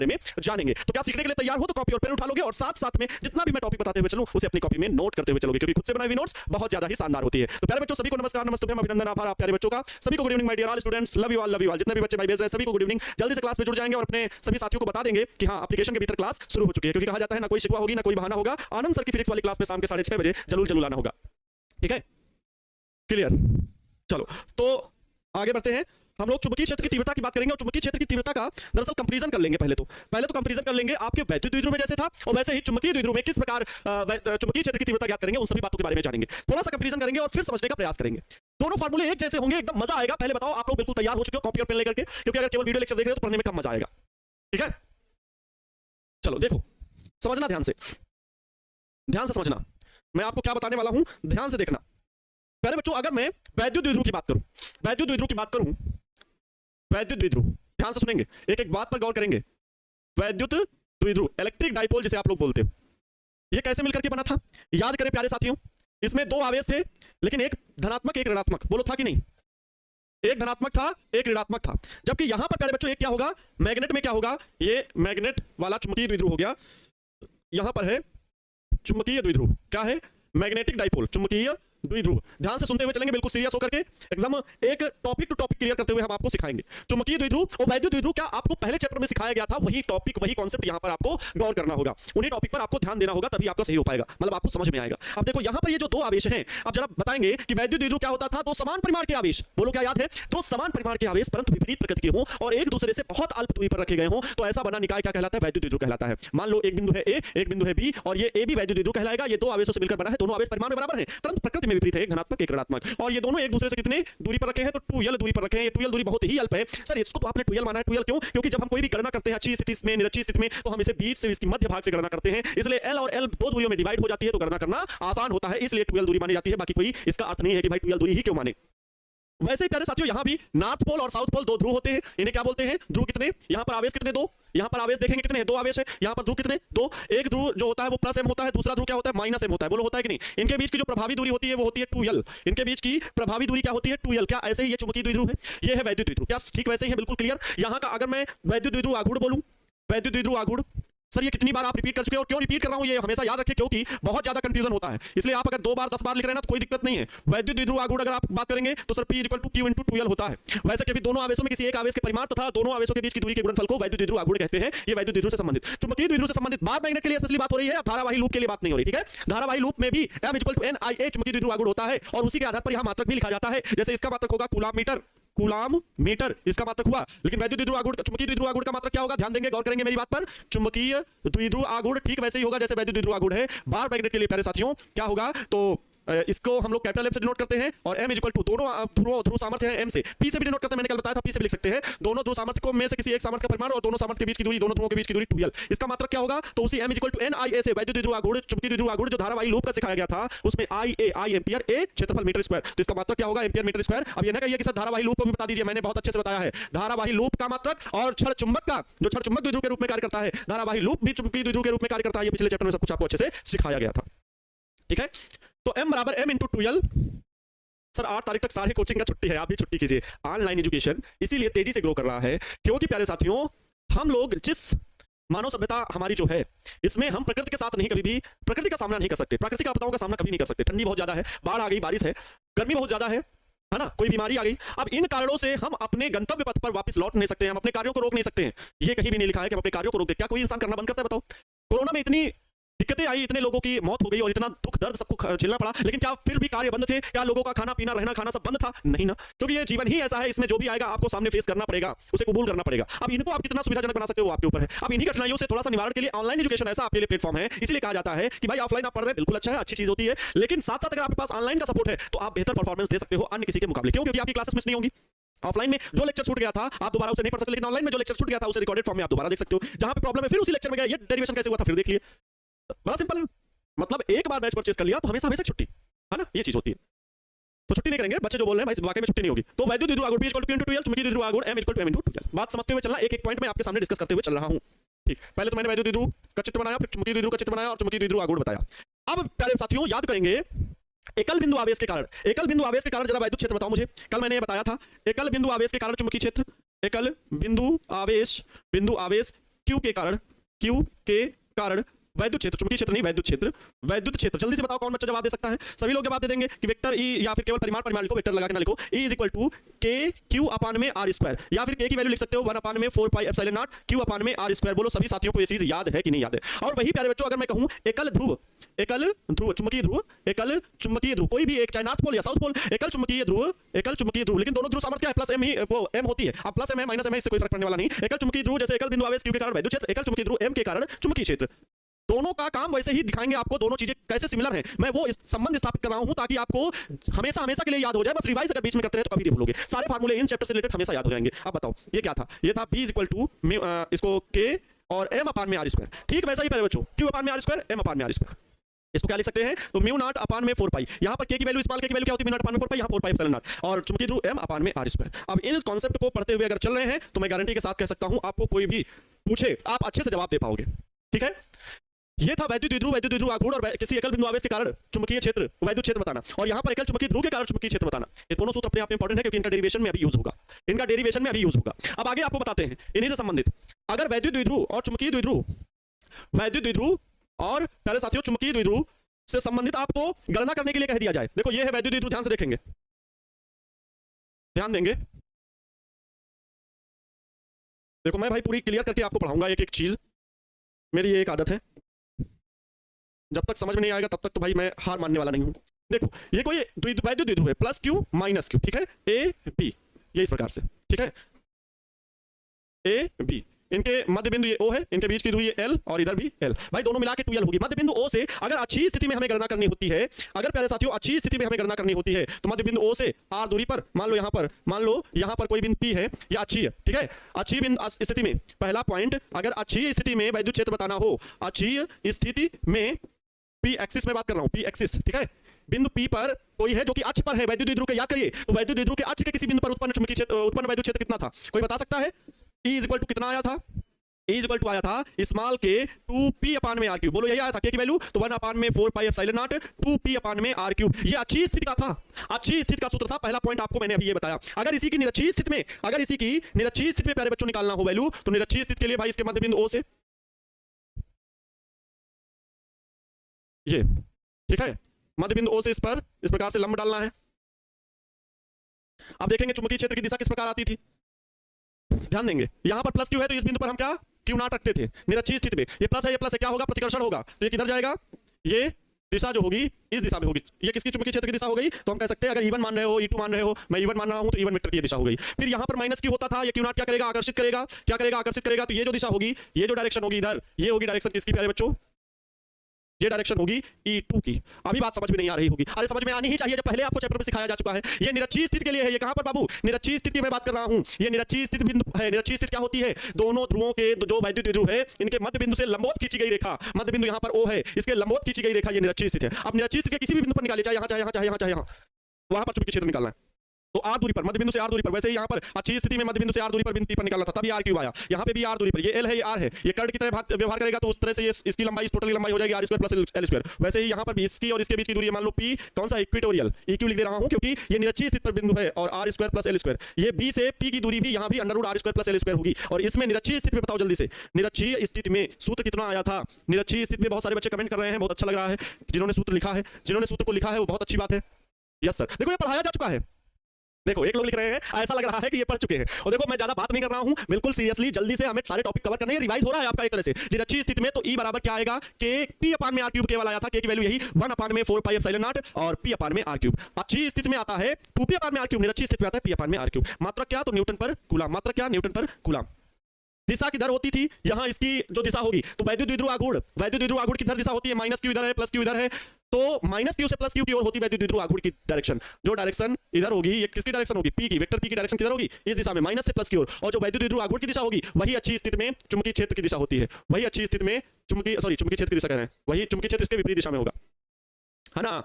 में जानेंगे। तो क्या सीखने के लिए तैयार हो? तो कॉपी और पेन उठा लोगे और साथ साथ में जितना भी मैं टॉपिक बताते हुए चलूं उसे अपनी कॉपी में नोट करते हुए चलोगे, क्योंकि खुद से बनाई हुई नोट्स बहुत ज्यादा ही शानदार होती है। तो प्यारे बच्चों, सभी को नमस्कार, नमस्ते, अभिनंदन, आभार आप प्यारे बच्चों का। सभी को good evening my dear all students, love you all, love you all. जितने भी बच्चे भाई भेज रहे हैं सभी को गुड इवनिंग। जल्दी से क्लास में जुड़ जाएंगे और अपने सभी साथियों को बता देंगे कि हाँ, एप्लीकेशन के भीतर क्लास शुरू हो चुकी है, क्योंकि कहा जाता है ना कोई शिकवा होगी ना कोई बहाना होगा। आनंद सर की फिजिक्स वाली क्लास में शाम के 6:30 बजे जरूर आना होगा। ठीक है, क्लियर? चलो तो आगे बढ़ते हैं। हम लोग चुंबकीय क्षेत्र की तीव्रता की बात करेंगे और चुंबकीय क्षेत्र की तीव्रता का दरअसल कंपैरिजन कर लेंगे। पहले तो कंपैरिजन कर लेंगे आपके वैद्युत द्विध्रुव में जैसे था, और वैसे ही चुंबकीय द्विध्रुव में किस प्रकार चुंबकीय क्षेत्र की तीव्रता ज्ञात करेंगे, उन सभी बातों के बारे में जानेंगे। थोड़ा सा कंपैरिजन करेंगे और फिर समझने का प्रयास करेंगे। दोनों फार्मूले एक जैसे होंगे, एकदम मजा आएगा। पहले बताओ आप लोग बिल्कुल तैयार हो चुके हो कॉपी और पेन लेकर के? क्योंकि अगर केवल वीडियो लेक्चर देख रहे हो तो पढ़ने में कम मजा आएगा। ठीक है, चलो देखो, समझना ध्यान से समझना। मैं आपको क्या बताने वाला हूं, ध्यान से देखना। पहले बच्चों, अगर मैं वैद्युत द्विध्रुव की बात करूं, वैद्युत द्विध्रुव, ध्यान से सुनेंगे, एक एक बात पर गौर करेंगे। वैद्युत द्विध्रुव, इलेक्ट्रिक डाइपोल जिसे आप लोग बोलते हो, ये कैसे मिलकर के बना था? याद करें प्यारे साथियों, इसमें दो आवेश थे, लेकिन एक धनात्मक एक ऋणात्मक। बोलो था कि नहीं? एक धनात्मक था, एक ऋणात्मक था। जबकि यहां पर प्यारे बच्चों एक क्या होगा, मैग्नेट में क्या होगा, ये मैग्नेट वाला चुंबकीय द्विध्रुव हो गया। यहां पर है चुंबकीय द्विध्रुव, क्या है? मैग्नेटिक डाइपोल, चुंबकीय द्विध्रुव। ध्यान से सुनते हुए चलेंगे, बिल्कुल सीरियस होकर के, एकदम एक टॉपिक टू टॉपिक क्लियर करते हुए हम आपको सिखाएंगे। चुंबकीय द्विध्रुव और वैद्युत द्विध्रुव क्या आपको पहले चैप्टर में सिखाया गया था, वही टॉपिक वही कॉन्सेप्ट यहां पर आपको गौर करना होगा। उन्हीं टॉपिक पर आपको ध्यान देना होगा, तभी आपका सही हो पाएगा, मतलब आपको समझ में आएगा। अब देखो यहां पर ये जो दो आवेश हैं, अब जरा बताएंगे कि वैद्युत द्विध्रुव क्या होता था? दो समान परिमाण के आवेश। बोलो क्या याद है? दो समान परिमाण के आवेश परंतु विपरीत प्रकृति के हों और एक दूसरे से बहुत अल्प दूरी पर रखे गए हों, तो ऐसा बना निकाय क्या कहलाता है? वैद्युत द्विध्रुव कहलाता है। मान लो एक बिंदु है ए, एक बिंदु है बी, और ये ए भी वैद्युत द्विध्रुव कहलाएगा। ये दो आवेशों से मिलकर बना है, दोनों आवेश परिमाण में बराबर हैं, परंतु प्रकृति में विपरीत है, एक धनात्मक एक ऋणात्मक। और ये दोनों एक दूसरे से कितने दूरी पर रखे हैं? तो 2l दूरी पर रखे हैं। ये 2l दूरी बहुत ही अल्प है। सर इसको तो आपने 2l माना है, 2l क्यों? क्योंकि जब हम कोई भी गणना करते हैं अच्छी स्थिति में, निरक्षी स्थिति में, तो हम इसे बीच से इसकी मध्य भाग से गणना करते हैं, इसलिए l और l दो दूरियों में डिवाइड हो जाती है, तो गणना करना आसान होता है, इसलिए 2l दूरी मानी जाती है। बाकी कोई इसका अर्थ नहीं है कि भाई 2l दूरी ही क्यों माने। वैसे ही प्यारे साथियों, यहां भी नॉर्थ पोल और साउथ पोल दो ध्रुव होते हैं। इन्हें क्या बोलते हैं? ध्रुव। कितने? यहां पर आवेश कितने? दो। यहां पर आवेश देखेंगे कितने हैं? दो आवेश है। यहां पर ध्रुव कितने? दो। एक ध्रुव जो होता है वो प्लस m होता है, दूसरा ध्रुव क्या होता है? माइनस m होता है। बोलो होता है कि नहीं? इनके बीच की जो प्रभावी दूरी होती है वो होती है 2l। इनके बीच की प्रभावी दूरी क्या होती है? 2l। क्या ऐसे ही ये चुंबकीय द्विध्रुव है, ये है वैद्युत द्विध्रुव। क्या ठीक वैसे ही है? बिल्कुल क्लियर। यहां का अगर मैं वैद्युत द्विध्रुव आघूर्ण बोलूं, वैद्युत द्विध्रुव आघूर्ण, सर ये कितनी बार आप रिपीट कर चुके हो, और क्यों रिपीट कर रहा हूं ये हमेशा याद रखें, क्योंकि बहुत ज्यादा कंफ्यूजन होता है। इसलिए आप अगर 2 बार 10 बार लिख रहे हैं ना तो कोई दिक्कत नहीं है। वैद्युत द्विध्रुव आघूर्ण अगर आप बात करेंगे तो सर P = Q × 2l होता है। वैसे क्योंकि दोनों आवेशों में किसी एक आवेश के परिमाण तथा दोनों आवेशों के बीच की दूरी के गुणनफल को वैद्युत द्विध्रुव आघूर्ण कहते हैं। ये वैद्युत द्विध्रुव से संबंधित, चुंबकीय द्विध्रुव से संबंधित बात मैग्नेट के लिए स्पेशली बात हो रही है, धारावाही लूप के लिए बात नहीं हो रही। ठीक है, धारावाही लूप में भी m = NIA चुंबकीय द्विध्रुव आघूर्ण होता है, और उसी के आधार पर यहां मात्रक भी लिखा जाता है। जैसे इसका मात्रक होगा कूलाम मीटर, इसका मात्रक हुआ। लेकिन वैद्युत द्विध्रुव आघूर्ण, चुंबकीय द्विध्रुव आघूर्ण का मात्रक क्या होगा? ध्यान देंगे, गौर करेंगे मेरी बात पर। चुंबकीय द्विध्रुव आघूर्ण ठीक वैसे ही होगा जैसे वैद्युत द्विध्रुव आघूर्ण है। बार मैग्नेट के लिए प्यारे साथियों क्या होगा? तो इसको हम लोग कैपिटल M से डिनोट करते हैं, और m = दोनों ध्रुव सामर्थ्य है m से, p से भी डिनोट करते हैं, मैंने कल बताया था p से भी लिख सकते हैं। दोनों ध्रुव सामर्थ्य को में से किसी एक सामर्थ्य का परिमाण और दोनों सामर्थ्य के बीच की दूरी, दोनों ध्रुवों के बीच की दूरी 2l। इसका मात्रक क्या होगा? तो उसी m = NIA से वैद्युत द्विध्रुव आघूर्ण, चुंबकीय द्विध्रुव आघूर्ण जो धारावाही लूप का सिखाया गया था, उसमें I एम्पीयर, a क्षेत्रफल मीटर स्क्वायर, तो इसका मात्रक क्या होगा? Ampere metre square. अब ये ना कहिए कि सर धारावाही लूप को भी बता दीजिए, मैंने बहुत अच्छे से बताया है। धारावाही लूप का मात्रक और क्षण चुंबक का, जो क्षण चुंबक द्विध्रुव के रूप में कार्य करता है, धारावाही लूप भी चुंबकीय द्विध्रुव के रूप में कार्य करता है। ये पिछले चैप्टर में सब कुछ आपको अच्छे से सिखाया गया था। ठीक है, तो m = m × 2l। सर 8 तारीख तक सारे कोचिंग का छुट्टी है, आप भी छुट्टी कीजिए। ऑनलाइन एजुकेशन इसीलिए तेजी से ग्रो कर रहा है, क्योंकि प्यारे साथियों हम लोग जिस मानव सभ्यता हमारी जो है, इसमें हम प्रकृति के साथ नहीं, कभी भी प्रकृति का सामना नहीं कर सकते, प्राकृतिक आपदाओं का सामना कभी नहीं कर सकते। ठंडी बहुत ज्यादा है, बाढ़ आ गई, बारिश है, गर्मी बहुत ज्यादा है ना, कोई बीमारी आ गई। अब इन कारणों से हम अपने गंतव्य पथ पर वापस लौट नहीं सकते हैं, हम अपने कार्यों को रोक नहीं सकते हैं। ये कहीं भी नहीं लिखा है कि हम अपने कार्यों को रोक दे। क्या कोई इंसान करना बंद करता है? बताओ। कोरोना में इतनी दिक्कतें आई, इतने लोगों की मौत हो गई और इतना दुख दर्द सबको झेलना पड़ा, लेकिन क्या फिर भी कार्य बंद थे? क्या लोगों का खाना पीना रहना खाना सब बंद था? नहीं ना, क्योंकि ये जीवन ही ऐसा है, इसमें जो भी आएगा आपको सामने फेस करना पड़ेगा, उसे कबूल करना पड़ेगा। अब इनको आप कितना सुविधाजनक बना सकते हो वो आपके ऊपर है। अब इन्हीं कठिनाइयों से थोड़ा सा निवारण के लिए ऑनलाइन एजुकेशन ऐसा आपके लिए प्लेटफॉर्म है। इसलिए कहा जाता है कि भाई ऑफलाइन आप पढ़ रहे हैं, बिल्कुल अच्छा है, अच्छी चीज होती है, लेकिन साथ साथ अगर आपके पास ऑनलाइन का सपोर्ट है तो आप बेहतर परफॉर्मेंस दे सकते हो अन्य किसी के मुकाबले। क्यों? क्योंकि आपकी क्लासेस मिस नहीं होंगी। ऑफलाइन में जो लेक्चर छूट गया था आप दोबारा उसे नहीं पढ़ सकते, लेकिन ऑनलाइन में जो लेक्चर छूट गया था उसे रिकॉर्डेड फॉर्म में आप दोबारा देख सकते हो। जहां पे प्रॉब्लम है फिर उसी लेक्चर में गए, ये डेरिवेशन कैसे हुआ था फिर देख लिए। बड़ा सिंपल है, मतलब एक बार बैच परचेस कर लिया तो हमेशा हमेशा छुट्टी है ना, ये चीज होती है। तो छुट्टी नहीं करेंगे बच्चे जो बोल रहे हैं भाई वाकई में छुट्टी नहीं होगी। तो वैद्युत द्विध्रुव आघूर्ण P = Q × 2l, चुंबकीय द्विध्रुव आघूर्ण m = m × 2l। बात समझते हुए चलना, एक एक पॉइंट में आपके सामने डिस्कस करते हुए चल रहा हूं। ठीक, पहले तो मैंने वैद्युत द्विध्रुव का चित्र बनाया, फिर चुंबकीय द्विध्रुव का चित्र बनाया और चुंबकीय द्विध्रुव आघूर्ण बताया। अब प्यारे साथियों याद करेंगे एकल बिंदु आवेश के कारण, एकल बिंदु आवेश के कारण जरा वैद्युत क्षेत्र बताओ मुझे। कल मैंने ये बताया था, एकल बिंदु आवेश के कारण चुंबकीय क्षेत्र, एकल बिंदु आवेश क्यू के कारण वैद्युत क्षेत्र, चुंबकीय क्षेत्र नहीं वैद्युत क्षेत्र, जल्दी से बताओ कौन बच्चा जवाब दे सकता है? सभी लोग जवाब दे देंगे कि वेक्टर ई, या फिर केवल परिमाण लिखो, वेक्टर लगा के ना लिखो। ई इज इक्वल टू के क्यू अपान में आर स्क्वायर, या फिर के की वैल्यू लिख सकते हो 1 अपान में 4 पाई एप्सिलॉन नॉट क्यू अपान में आर स्क्वायर। बोलो सभी साथियों को ये चीज याद है कि नहीं याद है? और वही प्यारे बच्चों, अगर मैं कहूं एकल ध्रुव चुंबकीय ध्रुव, कोई भी एक, चाहे नॉर्थ पोल या साउथ पोल, एकल चुंबकीय ध्रुव, लेकिन दोनों ध्रुव सामर्थ्य प्लस एम ही एम होती है। अब प्लस एम है माइनस एम है, इससे कोई फर्क पड़ने वाला नहीं। एकल चुंबकीय ध्रुव जैसे एकल बिंदु आवेश क्यू के कारण वैद्युत क्षेत्र, एकल चुंबकीय ध्रुव एम के कारण चुंबकीय क्षेत्र, दोनों का काम वैसे ही दिखाएंगे आपको, दोनों चीजें कैसे सिमिलर हैं। मैं वो संबंध स्थापित कर रहा हूं ताकि आपको हमेशा के लिए याद हो जाए। बस रिवाइज अगर बीच में करते रहे तो कभी नहीं भूलोगे, सारे फार्मूले इन चैप्टर से रिलेटेड हमेशा याद हो जाएंगे। अब बताओ ये क्या था? ये था b इक्वल टू इसको k और m अपान में आर स्क्वायर। ठीक वैसा ही प्यारे बच्चों, q अपान में आर स्क्वायर, m अपान में आर स्क्वायर। इसको क्या लिख सकते हैं? तो म्यू नॉट अपान में 4 पाई, यहां पर k की वैल्यू, स्मॉल k की वैल्यू क्या होती है? म्यू नॉट अपान में 4 पाई, यहां 4 पाई एप्सिलॉन नॉट, और चुंबकीय ध्रुव m अपान में आर स्क्वायर। अब इन कॉन्सेप्ट को पढ़ते हुए अगर चल रहे हैं तो मैं गारंटी के साथ कह सकता हूं, आपको कोई भी पूछे आप अच्छे से जवाब दे पाओगे। ठीक है, ये था वैद्युत द्विध्रुव आघूर्ण और किसी एकल बिंदु आवेश के कारण चुंबकीय क्षेत्र, वैद्युत क्षेत्र बताना, और यहां पर एकल चुंबकीय ध्रुव के कारण चुंबकीय क्षेत्र बताना। ये दोनों सूत्र अपने आप में इंपॉर्टेंट है क्योंकि इनका डेरिवेशन में अभी यूज होगा, अब आगे आपको बताते हैं इन्हीं से संबंधित। अगर वैद्युत द्विध्रुव और चुंबकीय द्विध्रुव और प्यारे साथियों चुंबकीय द्विध्रुव से संबंधित आपको गणना करने के लिए कह दिया जाए। देखो ये है वैद्युत द्विध्रुव, ध्यान से देखेंगे, ध्यान देंगे। देखो मैं भाई पूरी क्लियर करके आपको पढ़ाऊंगा एक एक चीज, मेरी ये एक आदत है, जब तक समझ में नहीं आएगा तब तक तो भाई मैं हार मानने वाला नहीं हूं। देखो ये कोई वैद्युत द्विध्रुव है, प्लस क्यू माइनस क्यू, ठीक है, ए बी, ये इस प्रकार से, ठीक है, ए बी, इनके मध्य बिंदु ये O है, इनके बीच की दूरी ये L और इधर भी L, भाई दोनों मिला के 2L होगी। मध्य बिंदु O से अगर अच्छी स्थिति में हमें गणना करनी होती है, अगर प्यारे साथियों अच्छी स्थिति में हमें गणना करनी होती है तो मध्य बिंदु O से R दूरी पर, मान लो यहाँ पर कोई बिंदु P है, या अच्छी है, ठीक है, अच्छी बिंदु स्थिति में, पहला पॉइंट, अगर अच्छी स्थिति में वैद्युत क्षेत्र बताना हो, अच्छी स्थिति में P एक्सिस में बात कर रहा हूँ, P एक्सिस, ठीक है, बिंदु P पर कोई है जो कि अक्ष पर है वैद्युत द्विध्रुव के, याद करिए, तो वैद्युत द्विध्रुव के अक्ष के किसी बिंदु पर उत्पन्न चुंबकीय क्षेत्र, उत्पन्न वैद्युत क्षेत्र कितना था? कोई बता सकता है? E इक्वल टू कितना आया था? E इक्वल टू आया था स्मॉल k 2p अपान में r क्यूब। बोलो यही आया था k की वैल्यू, तो 1 अपान में 4 पाई एप्सिलॉन नॉट 2p अपान में r क्यूब। ये अच्छी स्थिति का था, अच्छी स्थिति का सूत्र था। पहला पॉइंट आपको मैंने अभी ये बताया। अगर इसी की निरक्षीय स्थिति में, अगर इसी की निरक्षीय स्थिति में प्यारे बच्चों निकालना हो वैल्यू, तो निरक्षीय स्थिति के लिए भाई इसके मध्य बिंदु O से ये, ठीक है, मध्य बिंदु O से इस पर इस प्रकार से लंब डालना है। अब देखेंगे चुंबकीय क्षेत्र की दिशा किस प्रकार आती थी, ध्यान देंगे। यहां पर प्लस क्यू है तो इस बिंदु पर हम क्या क्यू नॉट रखते थे निरक्षीय स्थिति में, ये प्लस है, ये प्लस है, क्या होगा? प्रतिकर्षण होगा, तो ये किधर जाएगा? ये दिशा जो होगी इस दिशा में होगी। ये किसकी चुंबकीय क्षेत्र की दिशा हो गई? तो हम कह सकते हैं अगर E1 मान रहे हो, E2 मान रहे हो, मैं E1 मान रहा हूं तो E1 वेक्टर की दिशा हो गई। फिर यहां पर माइनस क्यू होता था, ये क्यू नॉट क्या करेगा? आकर्षित करेगा, क्या करेगा? आकर्षित करेगा। तो ये जो दिशा होगी, ये जो डायरेक्शन होगी इधर, ये होगी डायरेक्शन किसकी प्यारे बच्चों? ये डायरेक्शन होगी E2 की। अभी बात समझ में नहीं आ रही होगी, अरे समझ में आनी ही चाहिए, जब पहले आपको चैप्टर में सिखाया जा चुका है। ये निरक्षीय स्थिति के लिए है। ये कहां पर बाबू? निरक्षीय स्थिति की मैं बात कर रहा हूं। ये निरक्षीय स्थिति बिंदु है। निरक्षीय स्थिति क्या होती है? दोनों ध्रुवों के जो वैद्युत द्विध्रुव है, इनके मध्य बिंदु से लंबवत खींची गई रेखा, मध्य बिंदु यहां पर O है, इसके लंबवत खींची गई रेखा, ये निरक्षीय स्थिति है। अब निरक्षीय स्थिति के किसी भी बिंदु पर निकालिए, चाहे यहां, चाहे यहां, चाहे यहां, चाहे यहां, वहां पर चुंबकीय क्षेत्र निकालना है। तो R दूरी पर, मध्य बिंदु से R दूरी पर, वैसे ही यहाँ पर अच्छी स्थिति में मध्य बिंदु से R दूरी पर बिंदु P पर निकालना था, तभी R क्यूब आया। यहाँ पे भी R दूरी पर, ये L है, ये R है, ये कर्ण की तरह व्यवहार करेगा, तो उस तरह से ये इसकी लंबाई, टोटल लंबाई हो जाएगी R square plus L square. वैसे ही यहाँ पर भी इसकी और इसके बीच की दूरी मान लो P, कौन सा? इक्वेटोरियल, EQ लिख दे रहा हूँ क्योंकि ये निरक्षीय स्थिति पर बिंदु है, और R square plus L square, ये B से P की दूरी भी यहाँ भी under root R square plus L square होगी। और इसमें निरक्षीय स्थिति में बताओ जल्दी से, निरक्षीय स्थिति में सूत्र कितना आया था? निरक्षीय स्थिति में बहुत सारे बच्चे कमेंट कर रहे हैं, बहुत अच्छा लग रहा है जिन्होंने सूत्र लिखा है, जिन्होंने सूत्र को लिखा है वो बहुत अच्छी बात है। यस सर, देखो ये पढ़ाया जा चुका है। देखो एक लोग लिख रहे हैं ऐसा लग रहा है कि ये पढ़ चुके हैं, और देखो मैं ज्यादा बात नहीं कर रहा हूं, बिल्कुल सीरियसली जल्दी से हमें सारे टॉपिक कवर करने हैं। रिवाइज हो रहा है आपका एक तरह से। निरक्षीय स्थिति में तो E बराबर क्या आएगा? K P अपान में R क्यूब केवल आया था, K की वैल्यू यही 1 अपान में 4 पाई एप्सिलॉन नॉट और P अपान में R क्यूब। अच्छी स्थिति में आता है 2P अपान में R क्यूब, निरक्षीय स्थिति में आता है P अपान में R क्यूब। मात्रक क्या? तो न्यूटन पर कूलम। मात्रक क्या? न्यूटन पर कूलम। दिशा किधर होती थी? यहाँ इसकी जो दिशा होगी, तो वैद्युत द्विध्रुव आघूर्ण, वैद्युत द्विध्रुव आघूर्ण किधर दिशा होती है? माइनस क्यू इधर है, प्लस क्यू इधर है, तो माइनस क्यू से प्लस क्यू की ओर होती है वैद्युत द्विध्रुव आघूर्ण की डायरेक्शन। जो डायरेक्शन इधर होगी, ये किसकी डायरेक्शन होगी? P की, वेक्टर P की डायरेक्शन किधर होगी? इस दिशा में, माइनस से प्लस की ओर। और जो वैद्युत द्विध्रुव आघूर्ण की दिशा होगी, वही अच्छी स्थिति में चुंबकीय क्षेत्र की दिशा होती है। वही अच्छी स्थिति में चुंबकीय क्षेत्र की दिशा कह रहे हैं, वही चुंबकीय क्षेत्र इसके विपरीत दिशा में होगा, है ना?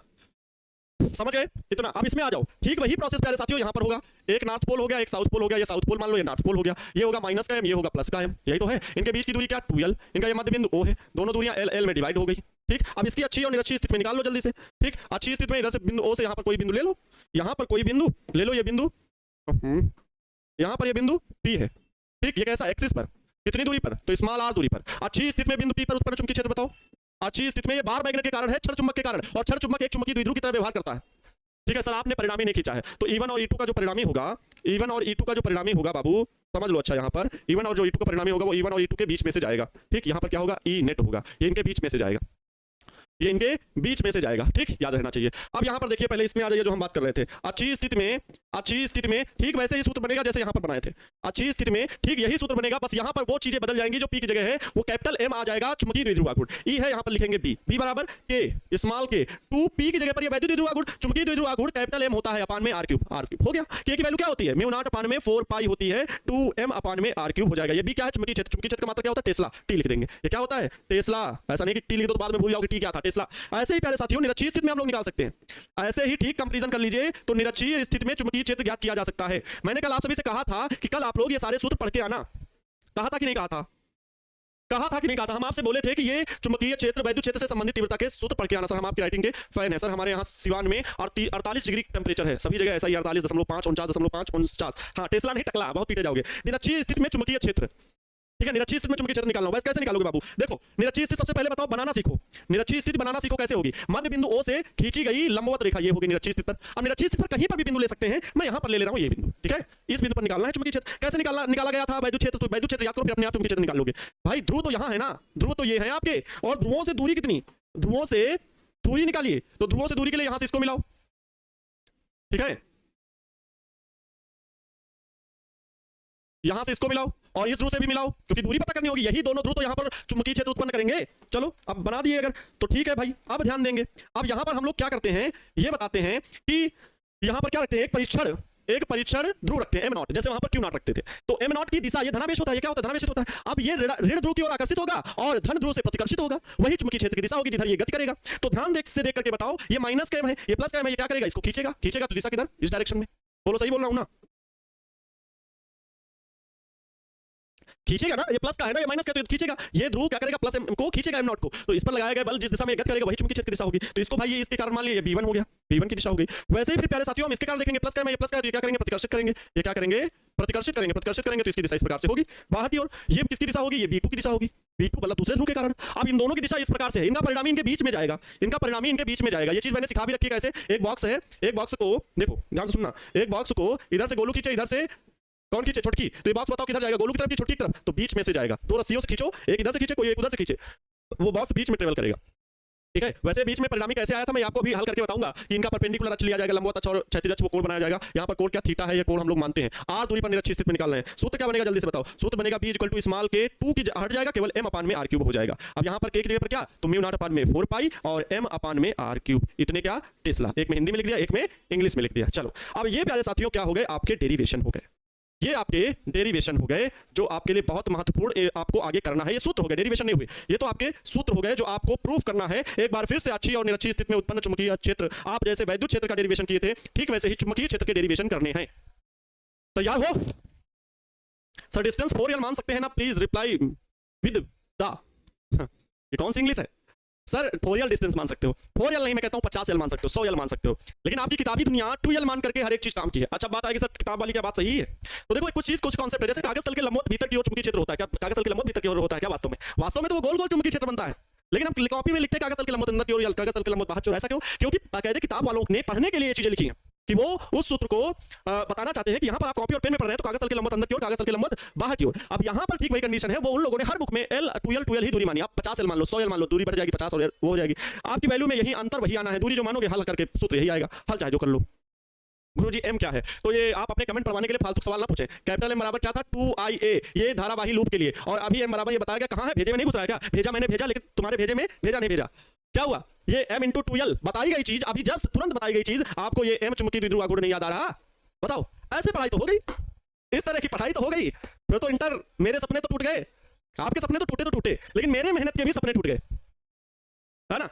समझ गए इतना? अब इसमें आ जाओ। ठीक वही प्रोसेस प्यारे साथियों यहाँ पर होगा। एक नॉर्थ पोल हो गया, एक साउथ पोल हो गया। ये साउथ पोल मान लो, ये नॉर्थ पोल हो गया। ये होगा माइनस का एम, ये होगा प्लस का एम, यही तो है। इनके बीच की दूरी क्या? 2L। इनका ये मध्य बिंदु O है, दोनों दूरियां L L में डिवाइड हो गई। ठीक, अब इसकी अच्छी और निरक्षीय स्थिति में निकाल लो जल्दी से। ठीक, अच्छी स्थिति में इधर से बिंदु O से यहाँ पर कोई बिंदु ले लो, यहाँ पर कोई बिंदु ले लो, ये बिंदु यहाँ पर ये बिंदु P है। ठीक, ये कैसा? एक्सिस पर। कितनी दूरी पर? तो स्मॉल r दूरी पर। अच्छी स्थिति में बिंदु P पर उत्पन्न चुंबकीय क्षेत्र बताओ। अच्छी स्थिति में ये बार मैग्नेट के कारण है, क्षण चुंबक के कारण, और क्षण चुंबक एक चुंबकीय द्विध्रुव की तरह व्यवहार करता है। ठीक है सर, आपने परिणामी नहीं खींचा है, तो E1 और E2 का जो परिणामी होगा, E1 और E2 का जो परिणामी होगा बाबू समझ लो। अच्छा यहाँ पर E1 और जो E2 का परिणामी होगा वो E1 और E2 के बीच में से जाएगा। ठीक, यहाँ पर क्या होगा, E नेट होगा, ये इनके बीच में से जाएगा, ये इनके बीच में से जाएगा। ठीक, याद रहना चाहिए। अब यहाँ पर देखिए, पहले इसमें आ जाइए जो हम बात कर रहे थे। अच्छी स्थिति में ठीक वैसे ही सूत्र बनेगा जैसे यहाँ पर बनाए थे। अच्छी स्थिति में ठीक यही सूत्र बनेगा, बस यहाँ पर वो चीजें बदल जाएंगी। जो पी की जगह है वो कैपिटल एम आ जाएगा, चुंबकीय द्विध्रुव आघूर्ण। ई है, यहाँ पर लिखेंगे बी, बी बराबर के स्मॉल के 2p की जगह पर ये वैद्युत द्विध्रुव आघूर्ण, चुंबकीय द्विध्रुव आघूर्ण कैपिटल एम होता है अपान में आर क्यूब। हो गया। के की वैल्यू क्या होती है, म्यू नॉट अपान में 4 पाई होती है, 2m अपान में आर क्यूब हो जाएगा। ये बी क्या है, चुंबकीय क्षेत्र। चुंबकीय क्षेत्र का मतलब क्या होता है, टेस्ला। टी लिख देंगे। ये क्या होता है, टेस्ला। ऐसा नहीं कि टी लिख दो तो बाद में भूल जाओगे टी क्या था, टेस्ला। ऐसे ही साथियों निरक्षीय स्थिति में हम लोग निकाल सकते हैं। ऐसे ही ठीक कंपैरिजन कर लीजिए, तो निरक्षीय स्थिति में चुंबकीय क्षेत्र ज्ञात किया जा सकता है। मैंने कल आप सभी से कहा था कि कल आप लोग ये सारे सूत्र पढ़ के आना। कहा था कि नहीं कहा था? कहा था कि नहीं कहा था? हम आपसे बोले थे कि ये चुंबकीय क्षेत्र वैद्युत क्षेत्र से संबंधित तीव्रता के सूत्र पढ़ के आना। सर हम आपकी राइटिंग के फैन है सर। हमारे यहाँ सिवान में 48 डिग्री टेम्परेचर है, सभी जगह ऐसा ही 48.5 49.5 49। हाँ, टेस्ला नहीं टकला, बहुत पीटे जाओगे। निरक्षीय स्थिति में चुंबकीय क्षेत्र, ठीक है, निरक्षीय स्थिति में चुंबकीय क्षेत्र निकालना होगा। कैसे निकालोगे बाबू? देखो, निरक्षीय स्थिति सबसे पहले बताओ, बनाना सीखो। निरक्षीय स्थिति बनाना सीखो कैसे होगी। मध्य बिंदु O से खींची गई लंबवत रेखा ये होगी निरक्षीय स्थिति पर। अब निरक्षीय स्थिति पर कहीं पर भी बिंदु ले सकते हैं, मैं यहां पर ले रहा हूं ये बिंदु। ठीक है, इस बिंदु पर निकालना है चुंबकीय क्षेत्र। कैसे निकाला गया था वैद्युत क्षेत्र? तो वैद्युत क्षेत्र याद करो, फिर अपने आप चुंबकीय क्षेत्र निकाल लोगे। भाई ध्रुव तो यहां है ना, ध्रुव तो ये है आपके, और ध्रुवों से दूरी कितनी, ध्रुवों से दूरी निकालिए। तो ध्रुवों से दूरी के लिए यहां से इसको मिलाओ। ठीक है, यहां से इसको मिलाओ और इस ध्रुव से भी मिलाओ, क्योंकि दूरी पता करनी होगी। यही दोनों ध्रुव तो यहां पर चुंबकीय क्षेत्र उत्पन्न करेंगे। चलो अब बना दिए अगर, तो ठीक है भाई। अब ध्यान देंगे, अब यहां पर हम लोग क्या करते हैं, ये बताते हैं कि यहां पर क्या रखते हैं, एक परीक्षण ध्रुव रखते हैं m नॉट, जैसे वहां पर q नॉट रखते थे। तो m नॉट की दिशा ये धनावेश होता है। ये क्या होता है, धनावेश होता है। अब ये ऋण ध्रुव की ओर आकर्षित होगा और धन ध्रुव से प्रतिकर्षित होगा। वही चुंबकीय क्षेत्र की दिशा होगी जिधर ये गति करेगा। तो ध्यान देख करके बताओ, ये माइनस का m है, ये प्लस का m है, ये क्या करेगा, इसको खींचेगा। तो दिशा किधर, इस डायरेक्शन में। बोलो सही बोल रहा हूं ना? खींचेगा ना, ये प्लस का है ना, ये माइनस का, तो खींचेगा। ये ध्रुव क्या करेगा, प्लस m को खींचेगा m नॉट को। तो इस पर लगाया गया बल जिस दिशा में गति करेगा वही चुंबकीय क्षेत्र की दिशा होगी। तो इसको भाई ये इसके कारण मान लिया, ये b1 हो गया, b1 की दिशा हो गई। वैसे ही फिर प्यारे साथियों हम इसके कारण देखेंगे, प्लस का है, ये प्लस का है, तो ये क्या करेंगे, प्रतिकर्षित करेंगे। ये क्या करेंगे, प्रतिकर्षित करेंगे। तो इसकी दिशा इस प्रकार से होगी बाहर की ओर। ये किसकी दिशा होगी, ये b2 की दिशा होगी। b2 मतलब दूसरे ध्रुव के कारण। अब इन दोनों की दिशा इस प्रकार से है, इनका परिणामी इनके बीच में जाएगा, ये चीज मैंने सिखा भी रखी है कैसे। एक बॉक्स है, एक बॉक्स को देखो ध्यान से सुनना, एक बॉक्स को इधर से गोलू खींचे, इधर से कौन खींचे, छोटकी। तो ये बॉक्स बताओ किधर जाएगा, गोलू की तरफ की छोटकी की तरफ। तो बीच में से जाएगा। दो रस्सियों से खींचो, एक इधर से खींचे, कोई एक उधर से खींचे, वो बॉक्स बीच में ट्रेवल करेगा। ठीक है, वैसे बीच में परिणामी कैसे आया था मैं आपको भी हल करके बताऊंगा कि इनका परपेंडिकुलर अक्ष लिया जाएगा, लंबवत अक्ष और क्षैतिज अक्ष वो कोण बनाया जाएगा। यहाँ पर कोण क्या, थीटा है, ये कोण हम लोग मानते हैं। r दूरी पर निरक्षीय स्थिति में निकालना है। सूत्र क्या बनेगा जल्दी से बताओ। सूत्र बनेगा b इक्वल टू स्मॉल के 2 की हट जाएगा, केवल m अपान में r क्यूब हो जाएगा। अब यहाँ पर k की जगह पर क्या, तो म्यू नॉट अपान में 4 पाई और m अपान में r क्यूब। इतने क्या, टेस्ला। एक में हिंदी में लिख दिया, एक में इंग्लिश में लिख दिया। चलो अब ये प्यारे साथियों क्या हो गए, आपके डेरिवेशन हो गए। ये आपके डेरिवेशन हो गए जो आपके लिए बहुत महत्वपूर्ण आपको आगे करना है। ये सूत्र हो गए, डेरिवेशन नहीं हुए, ये तो आपके सूत्र हो गए जो आपको प्रूफ करना है। एक बार फिर से अच्छी और निरक्षीय स्थिति में उत्पन्न चुंबकीय क्षेत्र, आप जैसे वैद्युत क्षेत्र का डेरिवेशन किए थे, ठीक वैसे ही चुंबकीय क्षेत्र के डेरिवेशन करने हैं। तैयार हो? सर डिस्टेंस 4l मान सकते हैं ना, प्लीज रिप्लाई विद द, ये कौन सी इंग्लिश है सर? 4l डिस्टेंस मान सकते हो। 4l नहीं, मैं कहता हूं 50l मान सकते हो, 100l मान सकते हो। लेकिन आपकी किताबी दुनिया 2l मान करके हर एक चीज काम की है। अच्छा बात आएगी सर किताब वाली क्या बात सही है? तो देखो कुछ चीज, कुछ कॉन्सेप्ट है, जैसे कागज तल के लंबवत भीतर की ओर चुंबकीय क्षेत्र होता है। क्या कागज तल के लंबवत भीतर की ओर होता है क्या? वास्तव में तो वो गोल गोल चुंबकीय क्षेत्र बनता है। लेकिन हम कॉपी में लिखते हैं कागज तल के लंबवत अंदर की ओर, कागज तल के लंबवत बाहर की ओर। ऐसा क्यों? क्योंकि बाकायदे किताब वालों ने पढ़ने के लिए ये चीजें लिखी हैं कि वो उस सूत्र को बताना चाहते हैं कि यहाँ पर आप कॉपी और पेन में पढ़ रहे हैं तो कागज तल के लंबवत अंदर की ओर, कागज तल के लंबवत बाहर की ओर। अब यहाँ पर ठीक वही कंडीशन है, वो उन लोगों ने हर बुक में L 2l ही दूरी मानी। आप 50l मान लो, 100l मान लो, दूरी बढ़ जाएगी 50 और वो हो जाएगी। आपकी वैल्यू में यही अंतर वही आना है, दूरी जो मानोगे हल करके सूत्र यही आएगा। हल चाहे जो कर लो। गुरुजी m क्या है? तो ये आप अपने कमेंट पढ़वाने के लिए फालतू सवाल ना पूछें। कैपिटल M बराबर क्या था, 2ia, ये धारावाही लूप के लिए। और अभी m बराबर ये बताया गया कहाँ है, भेजे में नहीं घुस रहा है क्या? भेजा मैंने भेजा, लेकिन तुम्हारे भेजे में भेजा नहीं भेजा। क्या हुआ, ये m इंटू 2l बताई गई चीज, अभी जस्ट तुरंत बताई गई चीज, आपको ये m चुंबकीय द्विध्रुव आघूर्ण नहीं याद आ रहा? बताओ, ऐसे पढ़ाई तो हो गई, इस तरह की पढ़ाई तो हो गई। फिर तो इंटर, मेरे सपने तो टूट गए, आपके सपने तो टूटे, लेकिन मेरे मेहनत के भी सपने टूट गए, है ना?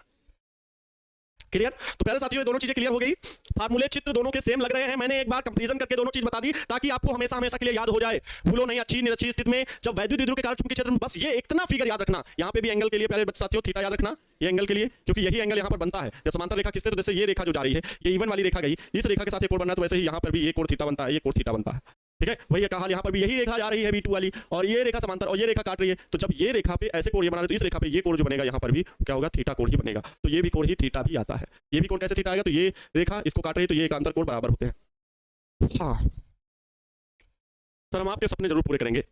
क्लियर? तो पहले साथियों ये दोनों चीजें क्लियर हो गई। फार्मूले चित्र दोनों के सेम लग रहे हैं। मैंने एक बार कंपैरिजन करके दोनों चीज बता दी ताकि आपको हमेशा हमेशा के लिए याद हो जाए। भूलो नहीं, अच्छी निरक्षीय स्थिति में जब वैद्युत द्विध्रुव के कारण चुंबकीय क्षेत्र में, बस ये इतना फिगर याद रखना। यहाँ पे भी एंगल के लिए प्यारे साथियों थीटा याद रखना, ये एंगल के लिए, क्योंकि यही एंगल यहाँ पर बनता है। जब समांतर रेखा खींचते तो जैसे ये रेखा जो जा रही है, ये E1 वाली रेखा गई, इस रेखा के साथ एक कोण बनना, तो वैसे ही यहाँ पर भी ये कोण थीटा बनता है, ये कोण थीटा बनता है। ठीक है, वही का हाल यहाँ पर भी, यही रेखा जा रही है V2 वाली, और ये रेखा समांतर, और ये रेखा काट रही है। तो जब ये रेखा पे ऐसे कोण ये बना रहे, तो इस रेखा पे ये कोण जो बनेगा यहाँ पर भी क्या होगा, थीटा कोण ही बनेगा। तो ये भी कोण ही थीटा भी आता है। ये भी कोण कैसे थीटा आएगा, तो ये रेखा इसको काट रही है, तो ये एकांतर कोण बराबर होते हैं। हाँ सर, हम आपके सपने जरूर पूरे करेंगे।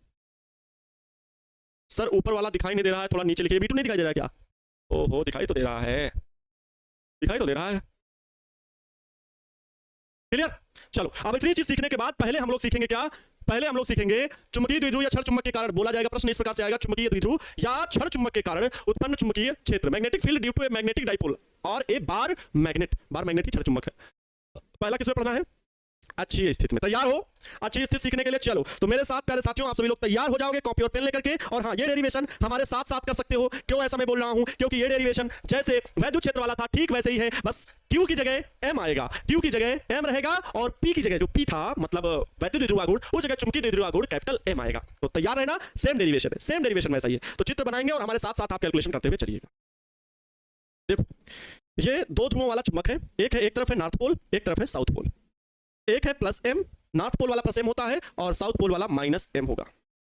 सर ऊपर वाला दिखाई नहीं दे रहा है, थोड़ा नीचे लिखिए। V2 नहीं दिखाई दे रहा है क्या? ओहो, दिखाई तो दे रहा है, दिखाई तो दे रहा है। क्लियर? चलो, अब इतनी चीज सीखने के बाद पहले हम लोग सीखेंगे क्या, पहले हम लोग सीखेंगे चुंबकीय द्विध्रुव या क्षण चुंबक के कारण, बोला जाएगा प्रश्न इस प्रकार से आएगा, चुंबकीय द्विध्रुव या क्षण चुंबक के कारण उत्पन्न चुंबकीय क्षेत्र, magnetic field due to a magnetic dipole और a bar magnet. Bar magnet ही क्षण चुंबक है। पहला किसमें पढ़ना है, अच्छी स्थिति में। तैयार हो अच्छी स्थिति सीखने के लिए? चलो, तो मेरे साथ प्यारे साथियों, आप सभी लोग तैयार हो जाओगे कॉपी और पेन लेकर के। और हाँ, ये डेरिवेशन हमारे साथ साथ कर सकते हो। क्यों ऐसा मैं बोल रहा हूं, क्योंकि ये डेरिवेशन जैसे वैद्युत क्षेत्र वाला था ठीक वैसे ही है, बस Q की जगह M आएगा, Q की जगह M रहेगा, और P की जगह जो P था मतलब वैद्युत द्विध्रुवागुण, उस जगह चुंबकीय द्विध्रुवागुण कैपिटल M आएगा। तो तैयार रहना, सेम डेरिवेशन है, सेम डेरिवेशन वैसा ही है। तो चित्र बनाएंगे और हमारे साथ साथ आप कैलकुलेशन करते हुए चलिएगा। देखो, ये दो ध्रुवों वाला चुंबक है, एक तरफ है नॉर्थ पोल, एक तरफ है साउथ पोल। एक है प्लस M, नॉर्थ पोल वाला प्लस M होता है, और साउथ पोल वाला माइनस M होगा।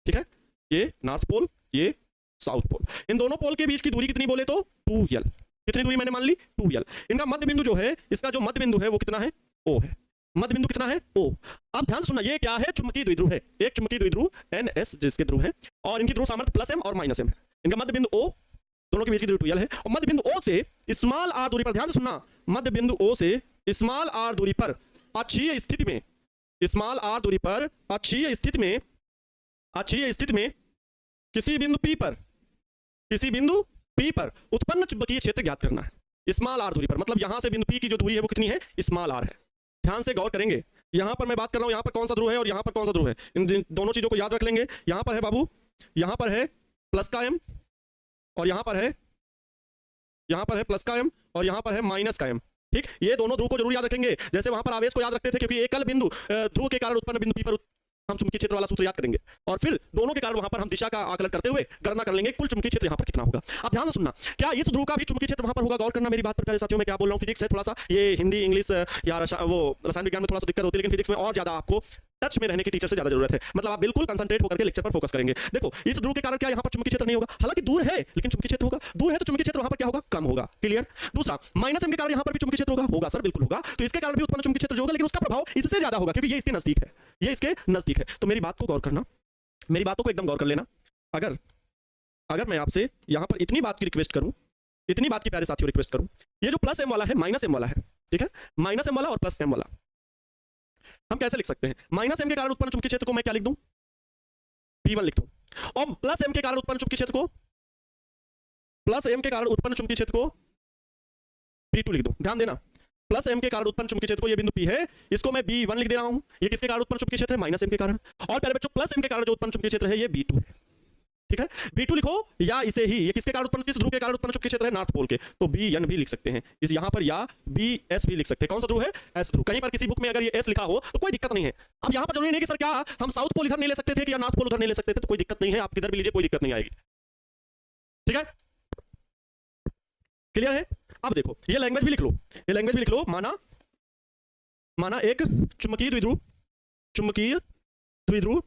ठीक है, ये नॉर्थ पोल, ये साउथ पोल। इन दोनों पोल के बीच की दूरी कितनी बोले तो 2L। कितनी दूरी मैंने मान ली, 2L। इनका मध्य बिंदु जो है, इसका जो मध्य बिंदु है वो कितना है, O है। मध्य बिंदु कितना है, O। अब ध्यान से सुनना, ये क्या है, चुंबकीय द्विध्रुव है। एक चुंबकीय द्विध्रुव NS जिसके ध्रुव है, और इनकी ध्रुव सामर्थ्य प्लस M और माइनस M है। इनका मध्य बिंदु O, दोनों के बीच की दूरी 2L है। और मध्य बिंदु O से स्मॉल r दूरी पर, ध्यान से सुनना, मध्य बिंदु O से स्मॉल r दूरी पर अक्षीय स्थिति में, स्मॉल r दूरी पर अक्षीय स्थिति में, अक्षीय स्थिति में किसी बिंदु P पर, किसी बिंदु P पर उत्पन्न चुंबकीय क्षेत्र ज्ञात करना है। स्मॉल r दूरी पर, मतलब यहां से बिंदु P की जो दूरी है वो कितनी है, स्मॉल r है। ध्यान से गौर करेंगे, यहां पर मैं बात कर रहा हूं, यहां पर कौन सा ध्रुव है और यहां पर कौन सा ध्रुव है, इन दोनों चीजों को याद रख लेंगे। यहां पर है बाबू, यहां पर है प्लस का M, और यहां पर है, यहां पर है प्लस का M, और यहां पर है माइनस का M। ठीक, ये दोनों ध्रुव को जरूर याद रखेंगे, जैसे वहां पर आवेश को याद रखते थे, क्योंकि एकल बिंदु ध्रुव के कारण उत्पन्न बिंदु P पर हम चुंबकीय क्षेत्र वाला सूत्र याद करेंगे, और फिर दोनों के कारण वहां पर हम दिशा का आकलन करते हुए गणना कर लेंगे कुल चुंबकीय क्षेत्र यहां पर कितना होगा। अब ध्यान से सुनना, क्या इस ध्रुव का भी चुंबकीय क्षेत्र वहां पर होगा? गौर करना मेरी बात पर प्यारे साथियों, मैं क्या बोल रहा हूं, फिजिक्स है थोड़ा सा, ये हिंदी इंग्लिश या रसायन विज्ञान में थोड़ा सा दिक्कत होती है, लेकिन फिजिक्स में और ज्यादा आपको टच में रहने की टीचर से ज्यादा जरूरत है। मतलब आप बिल्कुल कंसंट्रेट होकर के लेक्चर पर फोकस करेंगे। देखो, इस ध्रुव के कारण क्या यहाँ पर चुंबकीय क्षेत्र नहीं होगा, हालांकि दूर है लेकिन चुंबकीय क्षेत्र होगा। दूर है तो चुंबकीय क्षेत्र वहां पर क्या होगा, कम होगा। क्लियर? दूसरा, माइनस M के कारण यहाँ पर भी चुंबकीय क्षेत्र होगा, होगा सर, बिल्कुल होगा। तो इसके कारण भी उत्पन्न चुंबकीय क्षेत्र जो होगा, लेकिन उसका प्रभाव इससे ज्यादा होगा, क्योंकि ये इसके नजदीक है, ये इसके नजदीक है। तो मेरी बात को गौर करना, मेरी बातों को एकदम गौर कर लेना। अगर मैं आपसे यहां पर इतनी बात की रिक्वेस्ट करूं, इतनी बात की प्यारे साथियों रिक्वेस्ट करूं, ये जो प्लस M वाला है माइनस M वाला है, ठीक है, माइनस M वाला और प्लस M वाला हम कैसे लिख सकते हैं? माइनस M के कारण उत्पन्न चुंबकीय क्षेत्र को मैं क्या लिख दूं, P1 लिख दूं, और प्लस M के कारण उत्पन्न चुंबकीय क्षेत्र को, प्लस M के कारण उत्पन्न चुंबकीय क्षेत्र को P2 लिख दूं। ध्यान देना, प्लस M के कारण उत्पन्न चुंबकीय क्षेत्र को, ये बिंदु P है, इसको मैं B1 लिख दे रहा हूं। ये किसके कारण उत्पन्न चुंबकीय क्षेत्र है, माइनस M के कारण। और प्यारे बच्चों, प्लस M के कारण जो उत्पन्न चुंबकीय क्षेत्र है ये B2 है। ठीक है, B2 लिखो, या इसे ही, ये किसके कारण उत्पन्न, किस ध्रुव के कारण उत्पन्न चुंबकीय क्षेत्र है, नॉर्थ पोल के, तो BN भी लिख सकते हैं इस यहां पर, या BS भी लिख सकते हैं। कौन सा ध्रुव है, S ध्रुव। कहीं पर किसी बुक में अगर ये S लिखा हो तो कोई दिक्कत नहीं है। अब यहां पर जरूरी नहीं कि सर क्या हम साउथ पोल इधर नहीं ले सकते थे, या नॉर्थ पोल उधर नहीं ले सकते थे, तो कोई दिक्कत नहीं है, आप किधर भी लीजिए, कोई दिक्कत नहीं आएगी। ठीक है, क्लियर है? अब देखो, ये लैंग्वेज भी लिख लो, ये लैंग्वेज भी लिख लो। माना एक चुंबकीय द्विध्रुव, चुंबकीय द्विध्रुव,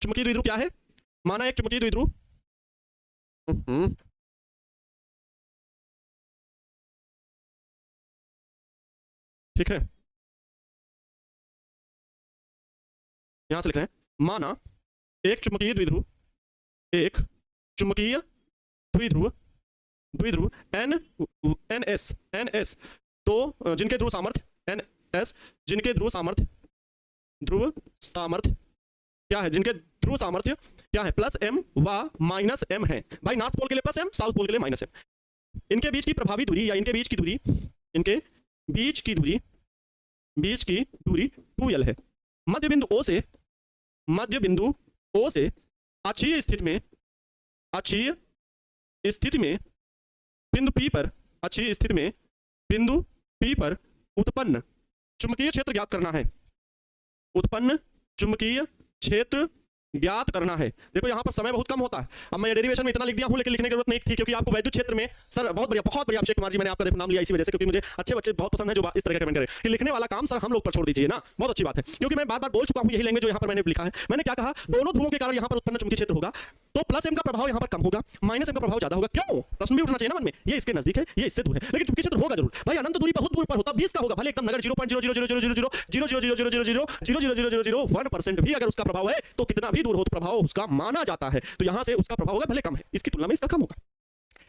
चुंबकीय द्विध्रुव क्या है, माना एक चुंबकीय द्विध्रुव, ठीक है, यहां से लिख रहे हैं, माना एक चुंबकीय द्विध्रुव, एक चुंबकीय द्विध्रुव, द्विध्रुव NS, तो जिनके ध्रुव सामर्थ्य NS, जिनके ध्रुव सामर्थ्य क्या है, जिनके ध्रुव सामर्थ्य क्या है, प्लस M व माइनस M है। भाई नॉर्थ पोल के लिए प्लस M, साउथ पोल के लिए माइनस M। इनके बीच की प्रभावी दूरी, या इनके बीच की दूरी, इनके बीच की दूरी, बीच की दूरी 2L है। मध्य बिंदु O से, मध्य बिंदु O से अक्षीय स्थिति में, अक्षीय स्थिति में बिंदु P पर, अक्षीय स्थिति में बिंदु P पर उत्पन्न चुंबकीय क्षेत्र ज्ञात करना है। उत्पन्न चुंबकीय क्षेत्र ज्ञात करना है। देखो यहाँ पर समय बहुत कम होता है। अब मैं डेरिवेशन में इतना लिख दिया हूँ, लेकिन लिखने की जरूरत नहीं थी, क्योंकि आपको वैद्युत क्षेत्र में सर बहुत बढ़िया अभिषेक कुमार जी, मैंने आपका देखो नाम लिया इसी वजह से, क्योंकि मुझे अच्छे बच्चे बहुत पसंद है जो इस तरह का कमेंट करें कि लिखने वाला काम सर हम लोग पर छोड़ दीजिए ना। बहुत अच्छी बात है, क्योंकि मैं बार बार बोल चुका हूँ यही लैंग्वेज जो यहाँ पर मैंने लिखा है। मैंने क्या कहा, दोनों ध्रुवों के कारण यहाँ पर उत्पन्न चुंबकीय क्षेत्र होगा, तो प्लस एम का प्रभाव यहाँ पर कम होगा, माइनस एम का प्रभाव ज्यादा होगा। क्यों, प्रश्न भी उठना चाहिए ना मन में। ये इसके नजदीक है, ये इससे दूर है, लेकिन चुंबकीय क्षेत्र होगा जरूर भाई। अनंत दूरी बहुत दूर पर होता 20 का होगा, भले एकदम नगर 0.00000000000000001% भी अगर उसका प्रभाव है तो कितना भी दूर हो तो प्रभाव उसका माना जाता है। तो यहां से उसका प्रभाव होगा, भले कम है, इसकी तुलना में इसका कम होगा।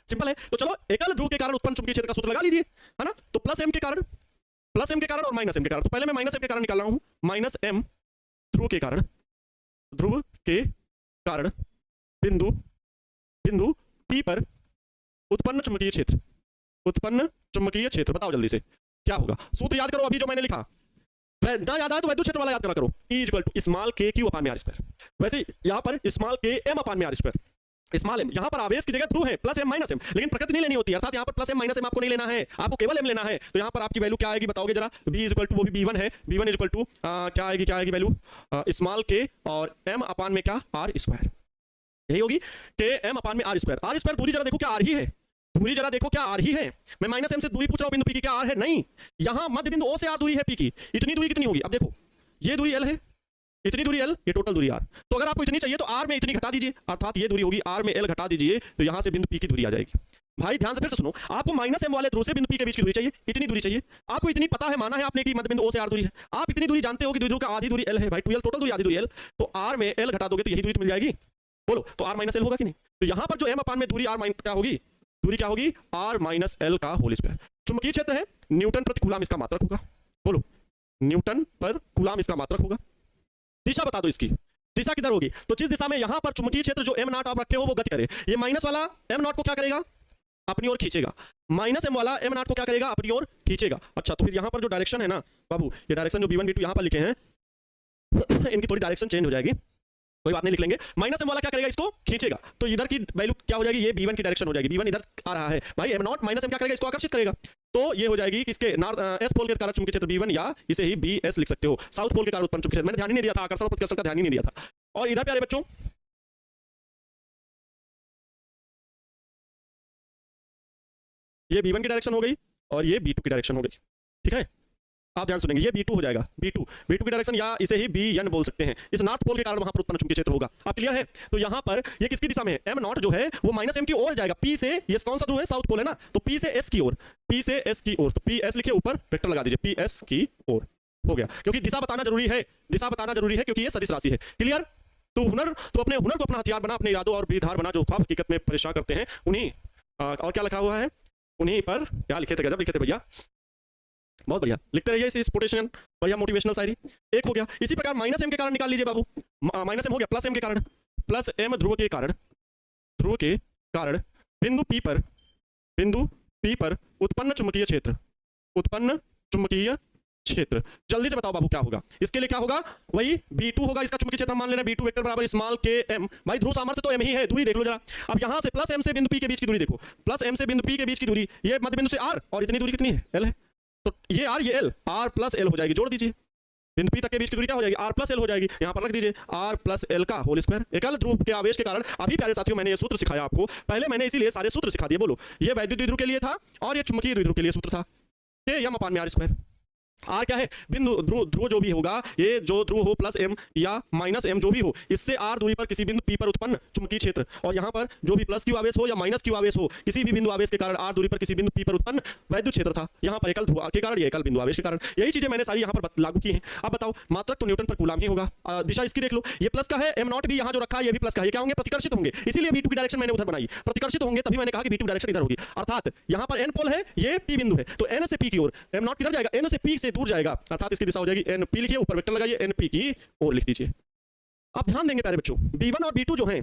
सिंपल है। तो चलो एकल ध्रुव के कारण उत्पन्न चुंबकीय क्षेत्र का सूत्र लगा लीजिए, है ना। तो प्लस एम के कारण और माइनस एम के कारण। तो पहले मैं माइनस एम के कारण निकाल रहा हूं। माइनस एम ध्रुव के कारण बिंदु P पर उत्पन्न चुंबकीय क्षेत्र बताओ जल्दी से क्या होगा। सूत्र याद करो अभी जो मैंने लिखा, ना याद आया तो वैद्युत क्षेत्र वाला याद करा करो। E = स्मॉल k क्यू अपान में r स्क्वायर। वैसे यहां पर स्मॉल k m अपान में r स्क्वायर। स्मॉल m यहां पर आवेश की जगह ध्रुव है, प्लस m माइनस m, लेकिन प्रकृति नहीं लेनी होती है, अर्थात यहां पर प्लस m माइनस m आपको नहीं लेना है, आपको केवल m लेना है। तो यहां पर आपकी वैल्यू क्या आएगी बताओगे जरा। b = वो भी b1 है, b1 = क्या आएगी वैल्यू स्मॉल k और m अपान में क्या r स्क्वायर। यही होगी k m अपान में r स्क्वायर। दूरी जरा देखो क्या r ही है, दूरी जरा देखो क्या r ही है। मैं माइनस m से दूरी पूछ रहा हूं बिंदु p की, क्या r है? नहीं, यहां मध्य बिंदु o से r दूरी है p की। इतनी दूरी कितनी होगी, अब देखो ये दूरी l है, इतनी दूरी l, ये टोटल दूरी r। तो अगर आपको इतनी चाहिए तो r में इतनी घटा दीजिए, अर्थात ये दूरी होगी r में l घटा दीजिए, तो यहां से बिंदु p की दूरी आ जाएगी। भाई ध्यान से फिर से सुनो, आपको माइनस m वाले ध्रुव से बिंदु p के बीच की दूरी चाहिए, इतनी दूरी चाहिए। आपको इतनी पता है, माना है आपने कि मध्य बिंदु o से r दूरी है, आप इतनी दूरी जानते हो कि ध्रुव का आधी दूरी l है भाई, 2l टोटल दूरी, आधी दूरी l। तो r में l घटा दोगे तो यही दूरी मिल जाएगी। बोलो, तो r माइनस l होगा कि नहीं। तो यहां पर जो m अपान में दूरी r माइनस क्या होगी, दूरी क्या होगी r माइनस l का होल स्क्वायर। चुंबकीय क्षेत्र है, न्यूटन प्रति कूलम इसका मात्रक होगा। बोलो, न्यूटन पर कूलम इसका मात्रक होगा। दिशा बता दो इसकी, दिशा किधर होगी। तो जिस दिशा में यहां पर चुंबकीय क्षेत्र जो m0 आप रखे हो वो गति करे, ये माइनस वाला m0 को क्या करेगा, अपनी ओर खींचेगा, माइनस m वाला m0 को क्या करेगा, अपनी ओर खींचेगा। अच्छा, तो फिर यहां पर जो डायरेक्शन है ना बाबू, ये डायरेक्शन जो b1 b2 यहां पर लिखे हैं इनकी थोड़ी डायरेक्शन चेंज हो जाएगी, कोई बात नहीं, लिख लेंगे। माइनस m वाला क्या करेगा, इसको खींचेगा, तो इधर की वैल्यू क्या हो जाएगी, ये b1 की डायरेक्शन हो जाएगी, b1 इधर आ रहा है भाई, m0 माइनस m क्या करेगा, इसको आकर्षित करेगा। तो ये हो जाएगी किसके, एस पोल के कारण चुंबकीय क्षेत्र b1, या इसे ही bs लिख सकते हो, साउथ पोल के कारण उत्पन्न चुंबकीय क्षेत्र। मैंने ध्यान ही नहीं दिया था, आकर्षण और प्रतिकर्षण का ध्यान ही नहीं दिया था। और इधर प्यारे बच्चों ये b1 की डायरेक्शन हो गई और ये b2 की डायरेक्शन हो गई, ठीक है। आप ध्यान सुनेंगे, ये b2 हो जाएगा, b2 की डायरेक्शन, या इसे ही bn बोल सकते हैं। इस नॉर्थ पोल के कारण वहां पर उत्पन्न चुंबकीय क्षेत्र होगा। आप क्लियर है। तो यहां पर ये किसकी दिशा में है, m0 जो है वो माइनस m की ओर जाएगा, p से, ये कौन सा ध्रुव है, साउथ पोल है ना, तो p से s की ओर, तो ps लिखिए, ऊपर वेक्टर लगा दीजिए, ps की ओर हो गया। क्योंकि दिशा बताना जरूरी है, क्योंकि ये सदिश राशि है। क्लियर। तो अपने हुनर को अपना हथियार बना, अपने इरादों और विधार बना, जो ख्वाब हकीकत में परेशान करते हैं उन्हीं, और क्या लिखा हुआ है उन्हीं पर, क्या लिखे थे, गजब लिखे थे भैया, बहुत बढ़िया लिखते रहिए इस पोटेशन, बढ़िया मोटिवेशनल शायरी। एक हो गया। इसी प्रकार माइनस m के कारण निकाल लीजिए बाबू, माइनस m हो गया, प्लस m के कारण, प्लस m ध्रुव के कारण बिंदु P पर उत्पन्न चुंबकीय क्षेत्र। जल्दी से बताओ बाबू क्या होगा, इसके लिए क्या होगा, वही b2 होगा, इसका चुंबकीय क्षेत्र मान ले रहे हैं, b2 वेक्टर बराबर स्मॉल km। भाई ध्रुव सामर्थ्य तो m ही है, दूरी देख लो जरा। अब यहां से प्लस m से बिंदु P के बीच की दूरी देखो, प्लस m से बिंदु P के बीच की दूरी, ये मध्य बिंदु से r, और इतनी दूरी कितनी है, l है। तो ये r, ये l, r प्लस l हो जाएगी, जोड़ दीजिए, बिंदु P तक के बीच की दूरी क्या हो जाएगी, r प्लस l हो जाएगी। यहाँ पर रख दीजिए r प्लस l का होल स्क्वायर। एकल ध्रुव के आवेश के कारण, अभी प्यारे साथियों मैंने ये सूत्र सिखाया आपको, पहले मैंने इसीलिए सारे सूत्र सिखा दिए। बोलो, ये वैद्युत द्विध्रुव के लिए था और ये चुंबकीय द्विध्रुव के लिए सूत्र था, ये m अपान में r स्क्वायर। आर क्या है, बिंदु ध्रुव जो भी होगा, ये जो ध्रुव हो प्लस m या माइनस m जो भी हो, इससे r दूरी पर किसी बिंदु P पर उत्पन्न चुंबकीय क्षेत्र, और यहाँ पर जो भी प्लस q आवेश हो या माइनस q आवेश हो, किसी भी बिंदु आवेश के कारण r दूरी पर किसी बिंदु P पर उत्पन्न वैद्युत क्षेत्र था। यहाँ पर एकल ध्रुव के कारण, ये एकल बिंदु आवेश के कारण, यही चीजें मैंने सारी यहाँ पर लागू की हैं। अब बताओ, मात्रक तो न्यूटन पर कूलम ही होगा। दिशा इसकी देख लो, ये प्लस का है, m0 भी यहाँ जो रखा है ये भी प्लस का है, ये क्या होंगे, प्रतिकर्षित होंगे, इसीलिए b2 की डायरेक्शन मैंने उधर बनाई, प्रतिकर्षित होंगे, तभी मैंने कहा कि b2 डायरेक्शन इधर होगी। अर्थात यहाँ पर n पोल है, ये p बिंदु है, तो n से p की ओर m0 किधर जाएगा, n से p से दूर जाएगा, अर्थात इसकी दिशा हो जाएगी np, लिखिए, ऊपर वेक्टर लगाइए, np की ओर लिख दीजिए। अब ध्यान देंगे प्यारे बच्चों, b1 और b2 जो हैं,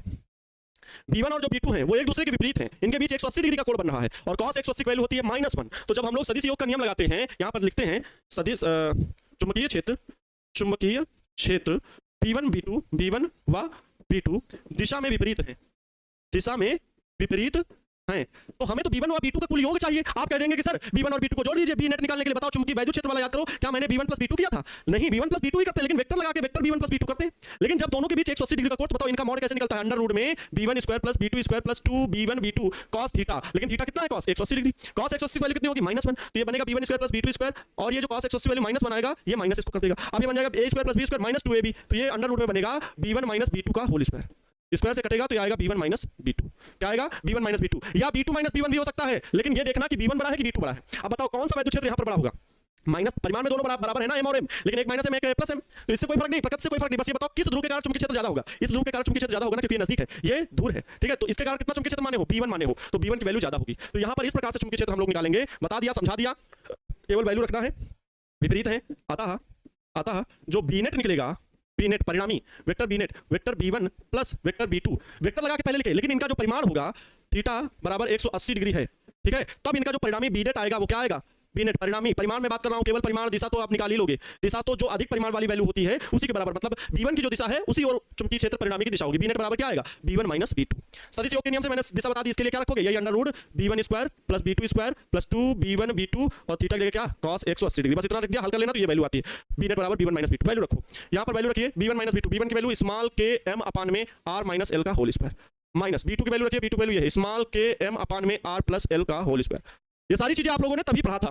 b1 और जो b2 हैं वो एक दूसरे के विपरीत हैं, इनके बीच 180 डिग्री का कोण बन रहा है, और cos 180 की वैल्यू होती है -1। तो जब हम लोग सदिश योग का नियम लगाते हैं, यहाँ पर लिखते हैं सदिश चुंबकीय क्षेत्र b1 व b2 दिशा में विपरीत है, हैं, तो हमें तो b1 और b2 का कुल योग चाहिए। आप कह देंगे कि सर b1 और b2 को जोड़ दीजिए b नेट निकालने के लिए। बताओ चुंबकीय वैद्युत क्षेत्र वाला याद करो, क्या मैंने b1 प्लस b2 किया था? नहीं, b1 प्लस b2 ही करते, लेकिन वेक्टर लगा के वेक्टर b1 प्लस b2 करते। लेकिन जब दोनों के बीच 180 डिग्री का कोण, बताओ इनका मॉड कैसे निकलता है? अंडर रूट में b1 square plus b2 square plus 2b1 b2 cos theta. लेकिन थीटा कितना है? cos 180 degree. cos 180 की वैल्यू कितनी होगी? -1। तो ये बनेगा b1 square plus b2 square, और ये जो cos 180 वाली माइनस बनाएगा ये माइनस इसको कर देगा। अब ये बन जाएगा a square plus b square minus 2ab। तो ये अंडर रूट में बनेगा b1 माइनस b2 का होल स्क्वायर। स्क्वायर से कटेगा तो ये आएगा b1 माइनस b2। क्या आएगा? b1 माइनस b2, या b2 माइनस b1 भी हो सकता है, लेकिन ये देखना कि b1 बड़ा है कि b2 बड़ा है। अब बताओ कौन सा वैद्युत क्षेत्र यहाँ पर बड़ा होगा? माइनस, परिमाण में दोनों बराबर है ना, m और m, लेकिन एक माइनस m एक प्लस m, तो इससे कोई फर्क नहीं, प्रकृति से कोई फर्क नहीं। बस ये बताओ किस ध्रुव के कारण चुंबकीय क्षेत्र ज्यादा होगा? इस ध्रुव के कारण चुंबकीय क्षेत्र ज्यादा होगा ना, क्योंकि ये नजदीक है, ये दूर है, ठीक है। तो इसके कारण कितना चुंबकीय क्षेत्र माने हो? b1 माने हो, तो b1 की वैल्यू ज्यादा होगी। तो यहाँ पर इस प्रकार से चुंबकीय क्षेत्र हम लोग निकालेंगे। बता दिया, समझा दिया, केवल वैल्यू रखना है। विपरीत है, अतः जो b नेट निकलेगा, b नेट परिणामी vector b net vector b1 plus vector b2, vector लगा के पहले लिखे, लेकिन इनका जो परिमाण होगा थीटा बराबर 180 डिग्री है, ठीक है। तब इनका जो परिणामी b नेट आएगा वो क्या आएगा? b नेट परिणामी, परिमाण में बात कर रहा हूं, केवल परिमाण, दिशा तो आप निकाल ही लोगे। दिशा तो जो अधिक परिमाण वाली वैल्यू होती है उसी के बराबर, मतलब b1 की जो दिशा है उसी और चुंबकीय क्षेत्र परिणामी की दिशा होगी। b नेट बराबर क्या आएगा? b1 minus b2। सदिश योग के नियम से मैंने दिशा बता दी, इसके लिए क्या रखोगे? यही under root b1 square plus b2 square plus 2b1 b2 और थीटा के लिए क्या? cos 180 degree. बस इतना रख दिया, हल कर लेना तो ये वैल्यू आती है। b नेट बराबर b1 माइनस b2। वैल्यू रखो, यहाँ पर वैल्यू रखिए b1 माइनस b2। b1 की वैल्यू स्मॉल k m अपान में r माइनस l का होल स्क्वायर, माइनस b2 की वैल्यू रखिए, b2 की वैल्यू है स्मॉल k m अपान में r प्लस l का होल स्क्वायर। ये सारी चीजें आप लोगों ने तभी पढ़ा था।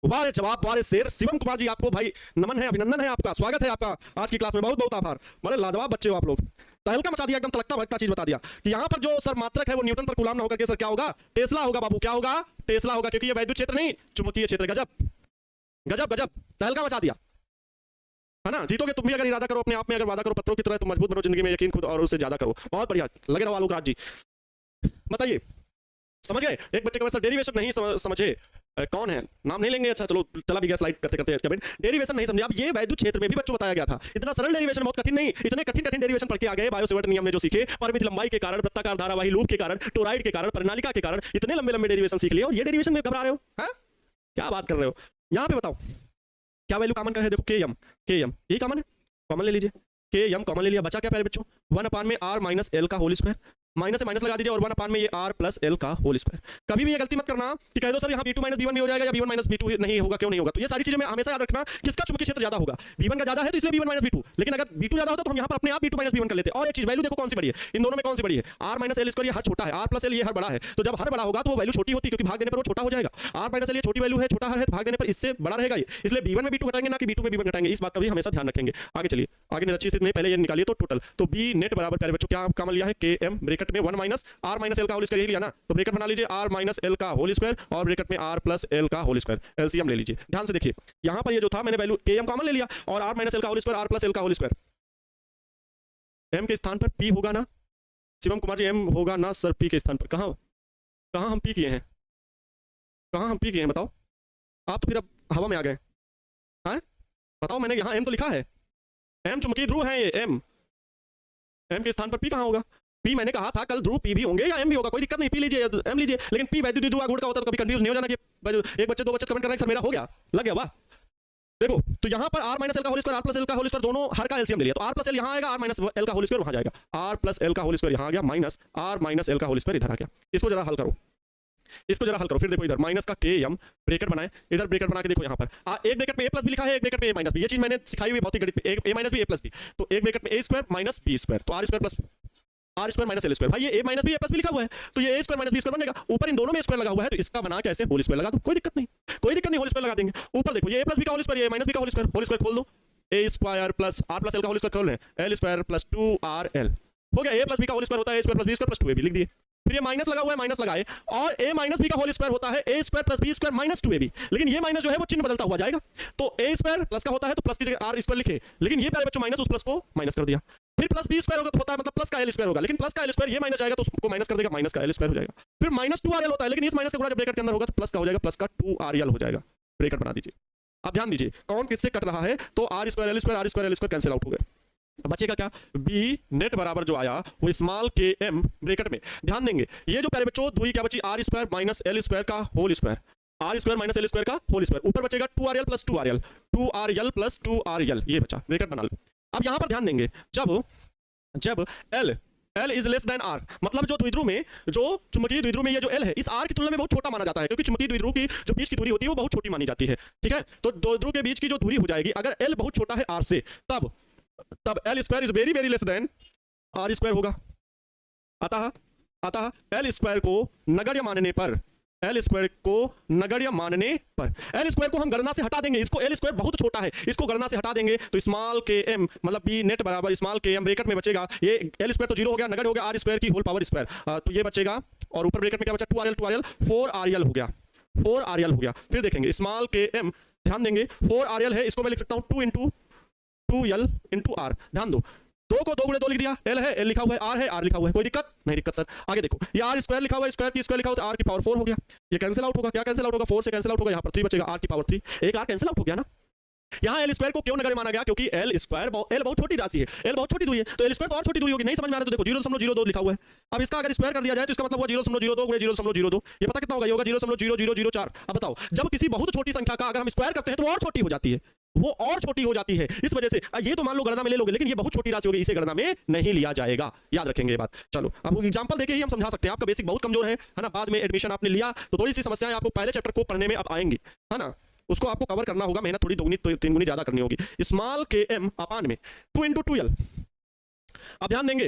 वारे जवाब, वारे शेर। शिवम कुमार जी, आपको भाई नमन है, अभिनंदन है, आपका स्वागत है आपका आज की क्लास में, बहुत बहुत आभार। बड़े लाजवाब बच्चे हो आप लोग, तहलका मचा दिया, एकदम तलकता भड़कता चीज बता दिया कि यहाँ पर जो सर मात्रक है वो न्यूटन पर कूलम ना होकर के सर क्या होगा? टेस्ला होगा बाबू। क्या होगा? टेस्ला होगा, क्योंकि ये वैद्युत क्षेत्र नहीं चुंबकीय क्षेत्र। गजब गजब गजब, तहलका मचा दिया, है ना। जीतोगे तुम भी अगर इरादा करो, अपने आप में अगर वादा करो, पत्थरों की तरह तुम मजबूत बनो, जिंदगी में यकीन खुद और उससे ज्यादा करो। बहुत बढ़िया, लगे रहो आलोक राज जी। बताइए, समझ गए? एक बच्चे को सर डेरिवेशन नहीं समझे, कौन है? नाम नहीं लेंगे, अच्छा चलो, चला भी गया स्लाइड करते करते कमेंट। डेरिवेशन नहीं समझे। अब ये वैद्युत क्षेत्र में भी बच्चों बताया गया था, इतना सरल डेरिवेशन, बहुत कठिन नहीं, इतने कठिन डेरिवेशन पढ़ के आ गए। बायोसेवर्ट नियम में जो सीखे, परिमित लंबाई के कारण, वृत्ताकार धारावाही लूप के कारण, टोराइड के कारण, प्रणालिका के कारण, इतने लंबे लंबे डेरिवेशन सीख लिए, और ये डेरिवेशन में घबरा रहे हो? हाँ, क्या बात कर रहे हो? यहाँ पे बताओ क्या वैल्यू कॉमन का है? देखो के एम यही कॉमन है, कॉमन ले लीजिए, के एम कॉमन ले लिया, बचा क्या प्यारे बच्चों? 1 अपान में r माइनस एल का होल स्क्वायर, माइनस से माइनस लगा दीजिए और 1 अपान में ये r प्लस l का होल स्क्वायर। कभी भी ये गलती मत करना कि कह दो सर यहाँ b2 माइनस b1 भी हो जाएगा या b1 माइनस b2 नहीं होगा, क्यों नहीं होगा। तो ये सारी चीजें में हमेशा याद रखना, किसका चुंबकीय क्षेत्र ज्यादा होगा? b1 का ज्यादा है तो इसलिए b1 माइनस b2, लेकिन अगर b2 ज्यादा होता तो हम यहाँ पर अपने आप b2 माइनस b1 कर लेते। और एक चीज, वैल्यू देखो कौन सी बड़ी है, इन दोनों में कौन सी बड़ी है? r माइनस l स्क्वायर, ये हर छोटा है, r प्लस l ये हर बड़ा है। तो जब हर बड़ा होगा तो वो वैल्यू छोटी होती है, क्योंकि भाग देने पर वो छोटा हो जाएगा। r माइनस l ये छोटी वैल्यू है, छोटा हर है, भाग देने पर इससे बड़ा रहेगा ये, इसलिए b1 में b2 घटाएंगे ना कि b2 में b1 घटाएंगे। इस बात का भी हमेशा ध्यान रखेंगे। आगे चलिए, आगे निरक्षित स्थिति में पहले ये निकालिए तो टोटल, तो b नेट बराबर प्यारे बच्चों क्या कॉमन लिया है? के एम ब्रैकेट में 1 माइनस r माइनस l का होल स्क्वायर, यही लिया ना, तो ब्रैकेट बना लीजिए r माइनस l का होल स्क्वायर और ब्रैकेट में r प्लस l का होल स्क्वायर, एलसीएम ले लीजिए। ध्यान से देखिए, यहां पर ये जो था मैंने वैल्यू के एम कॉमन ले लिया और r माइनस l का whole square, r plus l का होल स्क्वायर। m के स्थान पर p होगा ना शिवम कुमार जी? m होगा ना सर p के स्थान पर? कहां कहां हम p किए हैं? कहां हम p किए हैं बताओ? आप तो फिर अब हवा में आ गए हैं। बताओ, मैंने यहां m तो लिखा है, m चुंबकीय ध्रुव है, ये m के स्थान पर p कहां होगा? p मैंने कहा था कल ध्रुव p भी होंगे या m भी होगा, कोई दिक्कत नहीं, p लीजिए या m लीजिए, लेकिन p वैद्युत द्विध्रुव आघूर्ण का होता है तो कभी कंफ्यूज नहीं हो जाना कि एक बच्चे दो बच्चे कमेंट कर रहे हैं सर मेरा हो गया, लग गया। वाह, देखो तो यहाँ पर r माइनस एल का whole square, r plus L का होल स्क्वायर, दोनों हर का एलसीएम ले लिया, तो r प्लस एल यहाँ आएगा, r माइनस एल का होल स्क्वायर वहां जाएगा, r प्लस एल का होल स्क्वायर यहाँ आ गया, माइनस r माइनस एल का होल स्क्वायर इधर आ गया। इसको जरा हल करो, इसको जरा हल करो, फिर देखो इधर माइनस का के एम ब्रैकेट बनाए, इधर ब्रैकेट बना के देखो यहाँ पर एक ब्रैकेट में a प्लस बी लिखा है, एक ब्रैकेट में a माइनस बी। ये चीज मैंने सिखाई हुई भौतिक गणित में, a minus B a plus B, तो एक ब्रैकेट में a square minus b square, तो r square plus r square minus l square. भाई ये a minus B a plus B लिखा हुआ है, तो ये a square minus b square बनेगा, ऊपर इन दोनों में स्क्वायर लगा हुआ है, तो इसका बना कैसे होल स्क्वायर लगा दो, कोई दिक्कत नहीं, कोई दिक्कत नहीं, होल स्क्वायर लगा देंगे। ऊपर देखो ये a प्लस बी का होल स्क्वायर, ये माइनस बी का होल स्क्वायर खोल दो, a square plus r plus l का होल स्क्वायर खोल लें, l स्क्वायर प्लस 2rl हो गया। a प्लस बी का होल स्क्वायर होता है a square plus b square plus 2ab लिख दिए, फिर ये माइनस लगा हुआ है, माइनस लगाए, और a माइनस बी का होल स्क्वायर होता है a square plus b square minus 2ab, लेकिन ये माइनस जो है वो चिन्ह बदलता हुआ जाएगा, तो a स्क्वायर प्लस का होता है तो प्लस की जगह r स्क्वायर लिखे, लेकिन ये प्यारे बच्चों माइनस उस प्लस को माइनस कर दिया, फिर प्लस b स्क्वायर होगा तो होता है मतलब प्लस का l स्क्वायर होगा, लेकिन प्लस का l स्क्वायर ये माइनस जाएगा तो उसको माइनस कर देगा, माइनस का l स्क्वायर हो जाएगा, फिर माइनस 2rl होता है, लेकिन इस माइनस का गुणा जब ब्रैकेट के अंदर होगा तो प्लस का हो जाएगा, प्लस का 2rl हो जाएगा, ब्रैकेट बना दीजिए। अब ध्यान दीजिए कौन किससे कट रहा है, तो r square l square r square l square cancel out हो गए, बचेगा क्या? b नेट बराबर जो आया वो स्मॉल के m ब्रैकेट में, ध्यान देंगे ये जो प्यारे बच्चों दूरी क्या बची, r square minus l square का whole square, r square minus l square का होल स्क्वायर, ऊपर बचेगा 2rl plus 2rl, 2rl plus 2rl, ये बचा, ब्रैकेट बना लो। अब यहां पर ध्यान देंगे जब L is less than R, मतलब जो द्विध्रुव में, जो चुंबकीय द्विध्रुव में ये जो L है इस R की तुलना में बहुत छोटा माना जाता है, क्योंकि चुंबकीय द्विध्रुव की जो बीच की दूरी होती है वो बहुत छोटी मानी जाती है। ठीक है, तो दो ध्रुव के बीच की जो दूरी हो जाएगी अगर L बहुत छोटा है R से, तब L square is very very less than R square होगा। अतः L स्क्वायर को नगण्य मानने पर, L स्क्वायर को नगण्य मानने पर, L स्क्वायर को हम गणना से हटा देंगे, इसको L स्क्वायर बहुत छोटा है, इसको गणना से हटा देंगे तो स्मॉल के m मतलब b नेट बराबर स्मॉल के m ब्रैकेट में बचेगा, ये L स्क्वायर तो जीरो हो गया, नगण्य हो गया R स्क्वायर की होल पावर स्क्वायर, तो ये बचेगा और ऊपर ब्रैकेट में क्या बचा 2RL 4RL हो गया, 4RL हो गया। फिर देखेंगे स्मॉल के m, ध्यान देंगे 4RL है, इसको मैं लिख सकता हूँ 2 इंटू 2L इंटू R, ध्यान दो, दो को 2 गुणे 2 लिख दिया, L है L लिखा हुआ है, R है R लिखा हुआ है, कोई दिक्कत नहीं? दिक्कत सर। आगे देखो ये R स्क्वायर लिखा हुआ है, स्क्वायर की स्क्वायर लिखा हुआ है, R की पावर 4 हो गया, ये कैंसिल आउट होगा, क्या कैंसिल आउट होगा, 4 से कैंसिल आउट होगा, यहाँ पर 3 बचेगा, R की पावर 3, एक R कैंसिल आउट हो गया ना। यहाँ L स्क्वायर को क्यों नगण्य माना गया? क्योंकि L स्क्वायर L बहुत छोटी राशि है, L बहुत छोटी दूरी है, तो L स्क्वायर तो और छोटी दूरी होगी, नहीं समझ में आ रहा है तो देखो 0.02 लिखा हुआ है, अब इसका अगर स्क्वायर कर दिया जाए तो इसका मतलब हुआ 0.02 गुणे 0.02, ये पता कितना होगा? ये होगा 0.0004। अब बताओ जब किसी बहुत छोटी संख्या का अगर हम स्क्वायर करते हैं तो वो और छोटी हो जाती है, वो और छोटी हो जाती है, इस वजह से ये तो मान लो गणना में ले लोगे, लेकिन ये बहुत छोटी राशि होगी, इसे गणना में नहीं लिया जाएगा, याद रखेंगे ये बात। चलो अब एग्जांपल देके ही हम समझा सकते हैं, आपका बेसिक बहुत कमजोर है ना, बाद में एडमिशन आपने लिया तो थोड़ी सी समस्याएं आपको पहले चैप्टर को पढ़ने में अब आएंगी, है ना, उसको आपको कवर करना होगा, मेहनत थोड़ी दोगुनी तो 3 गुनी ज्यादा करनी होगी। स्मॉल के m अपान में 2 इंटू 2L, अब ध्यान देंगे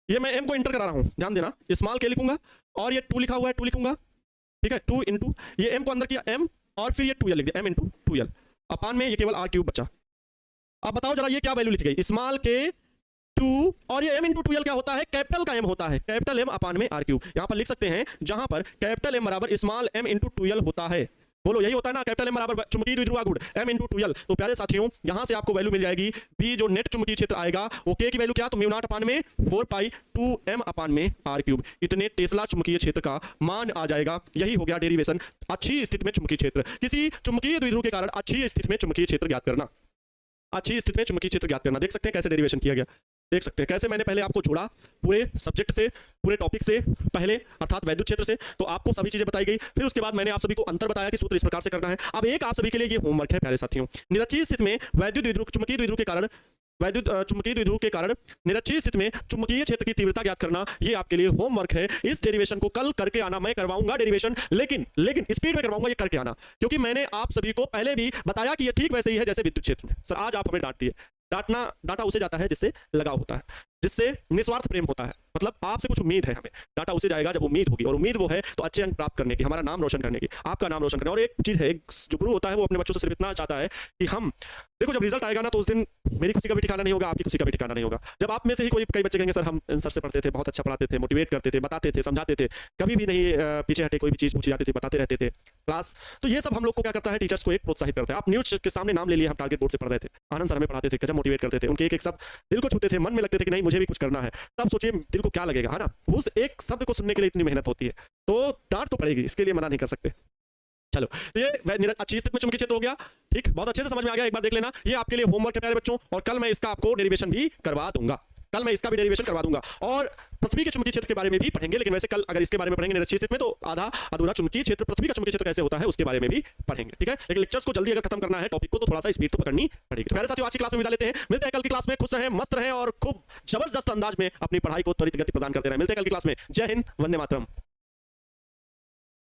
ये मैं m को इंटर करा रहा हूं, ध्यान देना, स्मॉल के लिखूंगा और ये 2 लिखा हुआ है 2 लिखूंगा, ठीक है, 2 इंटू ये m को अंदर किया m और फिर ये 2L लिख दिया, m इंटू 2L अपान में ये केवल R क्यूब बचा। अब बताओ जरा ये क्या वैल्यू लिख गई? स्मॉल के 2 और ये m इंटू 2L क्या होता है? कैपिटल का m होता है, कैपिटल M अपान में R क्यूब, यहां पर लिख सकते हैं जहां पर कैपिटल M बराबर स्मॉल m इंटू 2L होता है, बोलो यही होता है ना, कैपिटल M बराबर चुंबकीय द्विध्रुव गुण m इंटू 2L। तो प्यारे साथियों यहां से आपको वैल्यू मिल जाएगी b, जो नेट चुंबकीय क्षेत्र आएगा वो k की वैल्यू क्या, तो म्यू नॉट अपान में 4 पाई 2m अपान में R क्यूब, इतने टेस्ला चुंबकीय क्षेत्र का मान आ जाएगा। यही हो गया डेरिवेशन, अच्छी स्थिति में चुंबकीय क्षेत्र, किसी चुंबकीय द्विध्रुव के कारण अच्छी स्थिति में चुंबकीय क्षेत्र ज्ञात करना, अच्छी स्थिति में चुंबकीय क्षेत्र ज्ञात करना। देख सकते हैं कैसे डेरिवेशन किया गया, देख सकते हैं कैसे मैंने पहले आपको जोड़ा पूरे सब्जेक्ट से, पूरे टॉपिक से पहले अर्थात वैद्युत क्षेत्र से, तो आपको सभी चीजें बताई गई, फिर उसके बाद मैंने आप सभी को अंतर बताया कि सूत्र इस प्रकार से करना है। अब एक आप सभी के लिए ये होमवर्क है प्यारे साथियों, निरक्षीय स्थिति में वैद्युत द्विध्रुव चुंबकीय द्विध्रुव के कारण, वैद्युत चुंबकीय द्विध्रुव के कारण निरक्षीय स्थिति में चुंबकीय क्षेत्र की तीव्रता ज्ञात करना, ये आपके लिए होमवर्क है। इस डेरिवेशन को कल करके आना, मैं करवाऊंगा डेरिवेशन, लेकिन स्पीड में करवाऊंगा, ये करके आना, क्योंकि मैंने आप सभी को पहले भी बताया कि ये ठीक वैसे ही है जैसे विद्युत क्षेत्र में। सर आज आप हमें डांटती है, डाटा उसे जाता है जिससे लगाव होता है, जिससे निस्वार्थ प्रेम होता है, मतलब आपसे कुछ उम्मीद है, हमें डाटा उसे जाएगा जब उम्मीद होगी, और उम्मीद वो है तो अच्छे अंक प्राप्त करने की, हमारा नाम रोशन करने की, आपका नाम रोशन करने। और एक चीज है, जो गुरु होता है वो अपने बच्चों से सिर्फ इतना चाहता है कि हम देखो जब रिजल्ट आएगा ना तो उस दिन मेरी खुशी का भी ठिकाना नहीं होगा, आपकी खुशी का भी ठिकाना नहीं होगा। जब आप में से ही कई बच्चे कहेंगे सर हम सर से पढ़ते थे, बहुत अच्छा पढ़ाते थे, मोटिवेट करते थे, बताते थे, समझाते थे, कभी भी नहीं पीछे हटे, कोई भी चीज पूछी जाती थी बताते रहते थे क्लास, तो ये सब हम लोग को क्या करता है, टीचर्स को एक प्रोत्साहित करता है। आप न्यूज के सामने नाम ले लिए, हम टारगेट बोर्ड से पढ़ रहे थे, आनंद सर हमें पढ़ाते थे, गजब मोटिवेट करते थे, उनके एक शब्द दिल को छूते थे, मन में लगते थे कि नहीं मुझे भी कुछ करना है, तब सोचिए दिल को क्या लगेगा, है ना, उस एक शब्द को सुनने के लिए इतनी मेहनत होती है, तो डांट तो पड़ेगी, इसके लिए मना नहीं कर सकते। चलो तो ये अच्छी स्थिति में चुंबकीय क्षेत्र हो गया, ठीक, बहुत अच्छे से समझ में आ गया, एक बार देख लेना, ये आपके लिए होमवर्क है प्यारे बच्चों, और कल मैं इसका आपको डेरिवेशन भी करवा दूंगा, कल मैं इसका भी डेरिवेशन करवा दूंगा, और पृथ्वी के चुंबकीय क्षेत्र के बारे में भी पढ़ेंगे, लेकिन वैसे कल अगर इसके बारे में पढ़ेंगे निरक्षीय स्थिति में तो आधा अधूरा चुंबकीय क्षेत्र, पृथ्वी का चुंबकीय क्षेत्र कैसे होता है उसके बारे में भी पढ़ेंगे, ठीक है। लेकिन लेक्चर्स को जल्दी अगर खत्म करना है टॉपिक को, तो थोड़ा सा स्पीड तो पकड़नी पड़ेगी। तो मेरे साथियों आज की क्लास में विदा लेते हैं, मिलते हैं कल की क्लास में, खुश रहें, मस्त रहें और खूब जबरदस्त अंदाज में अपनी पढ़ाई को त्वरित गति प्रदान करते रहें। मिलते हैं कल की क्लास में, जय हिंद, वंदे मातरम।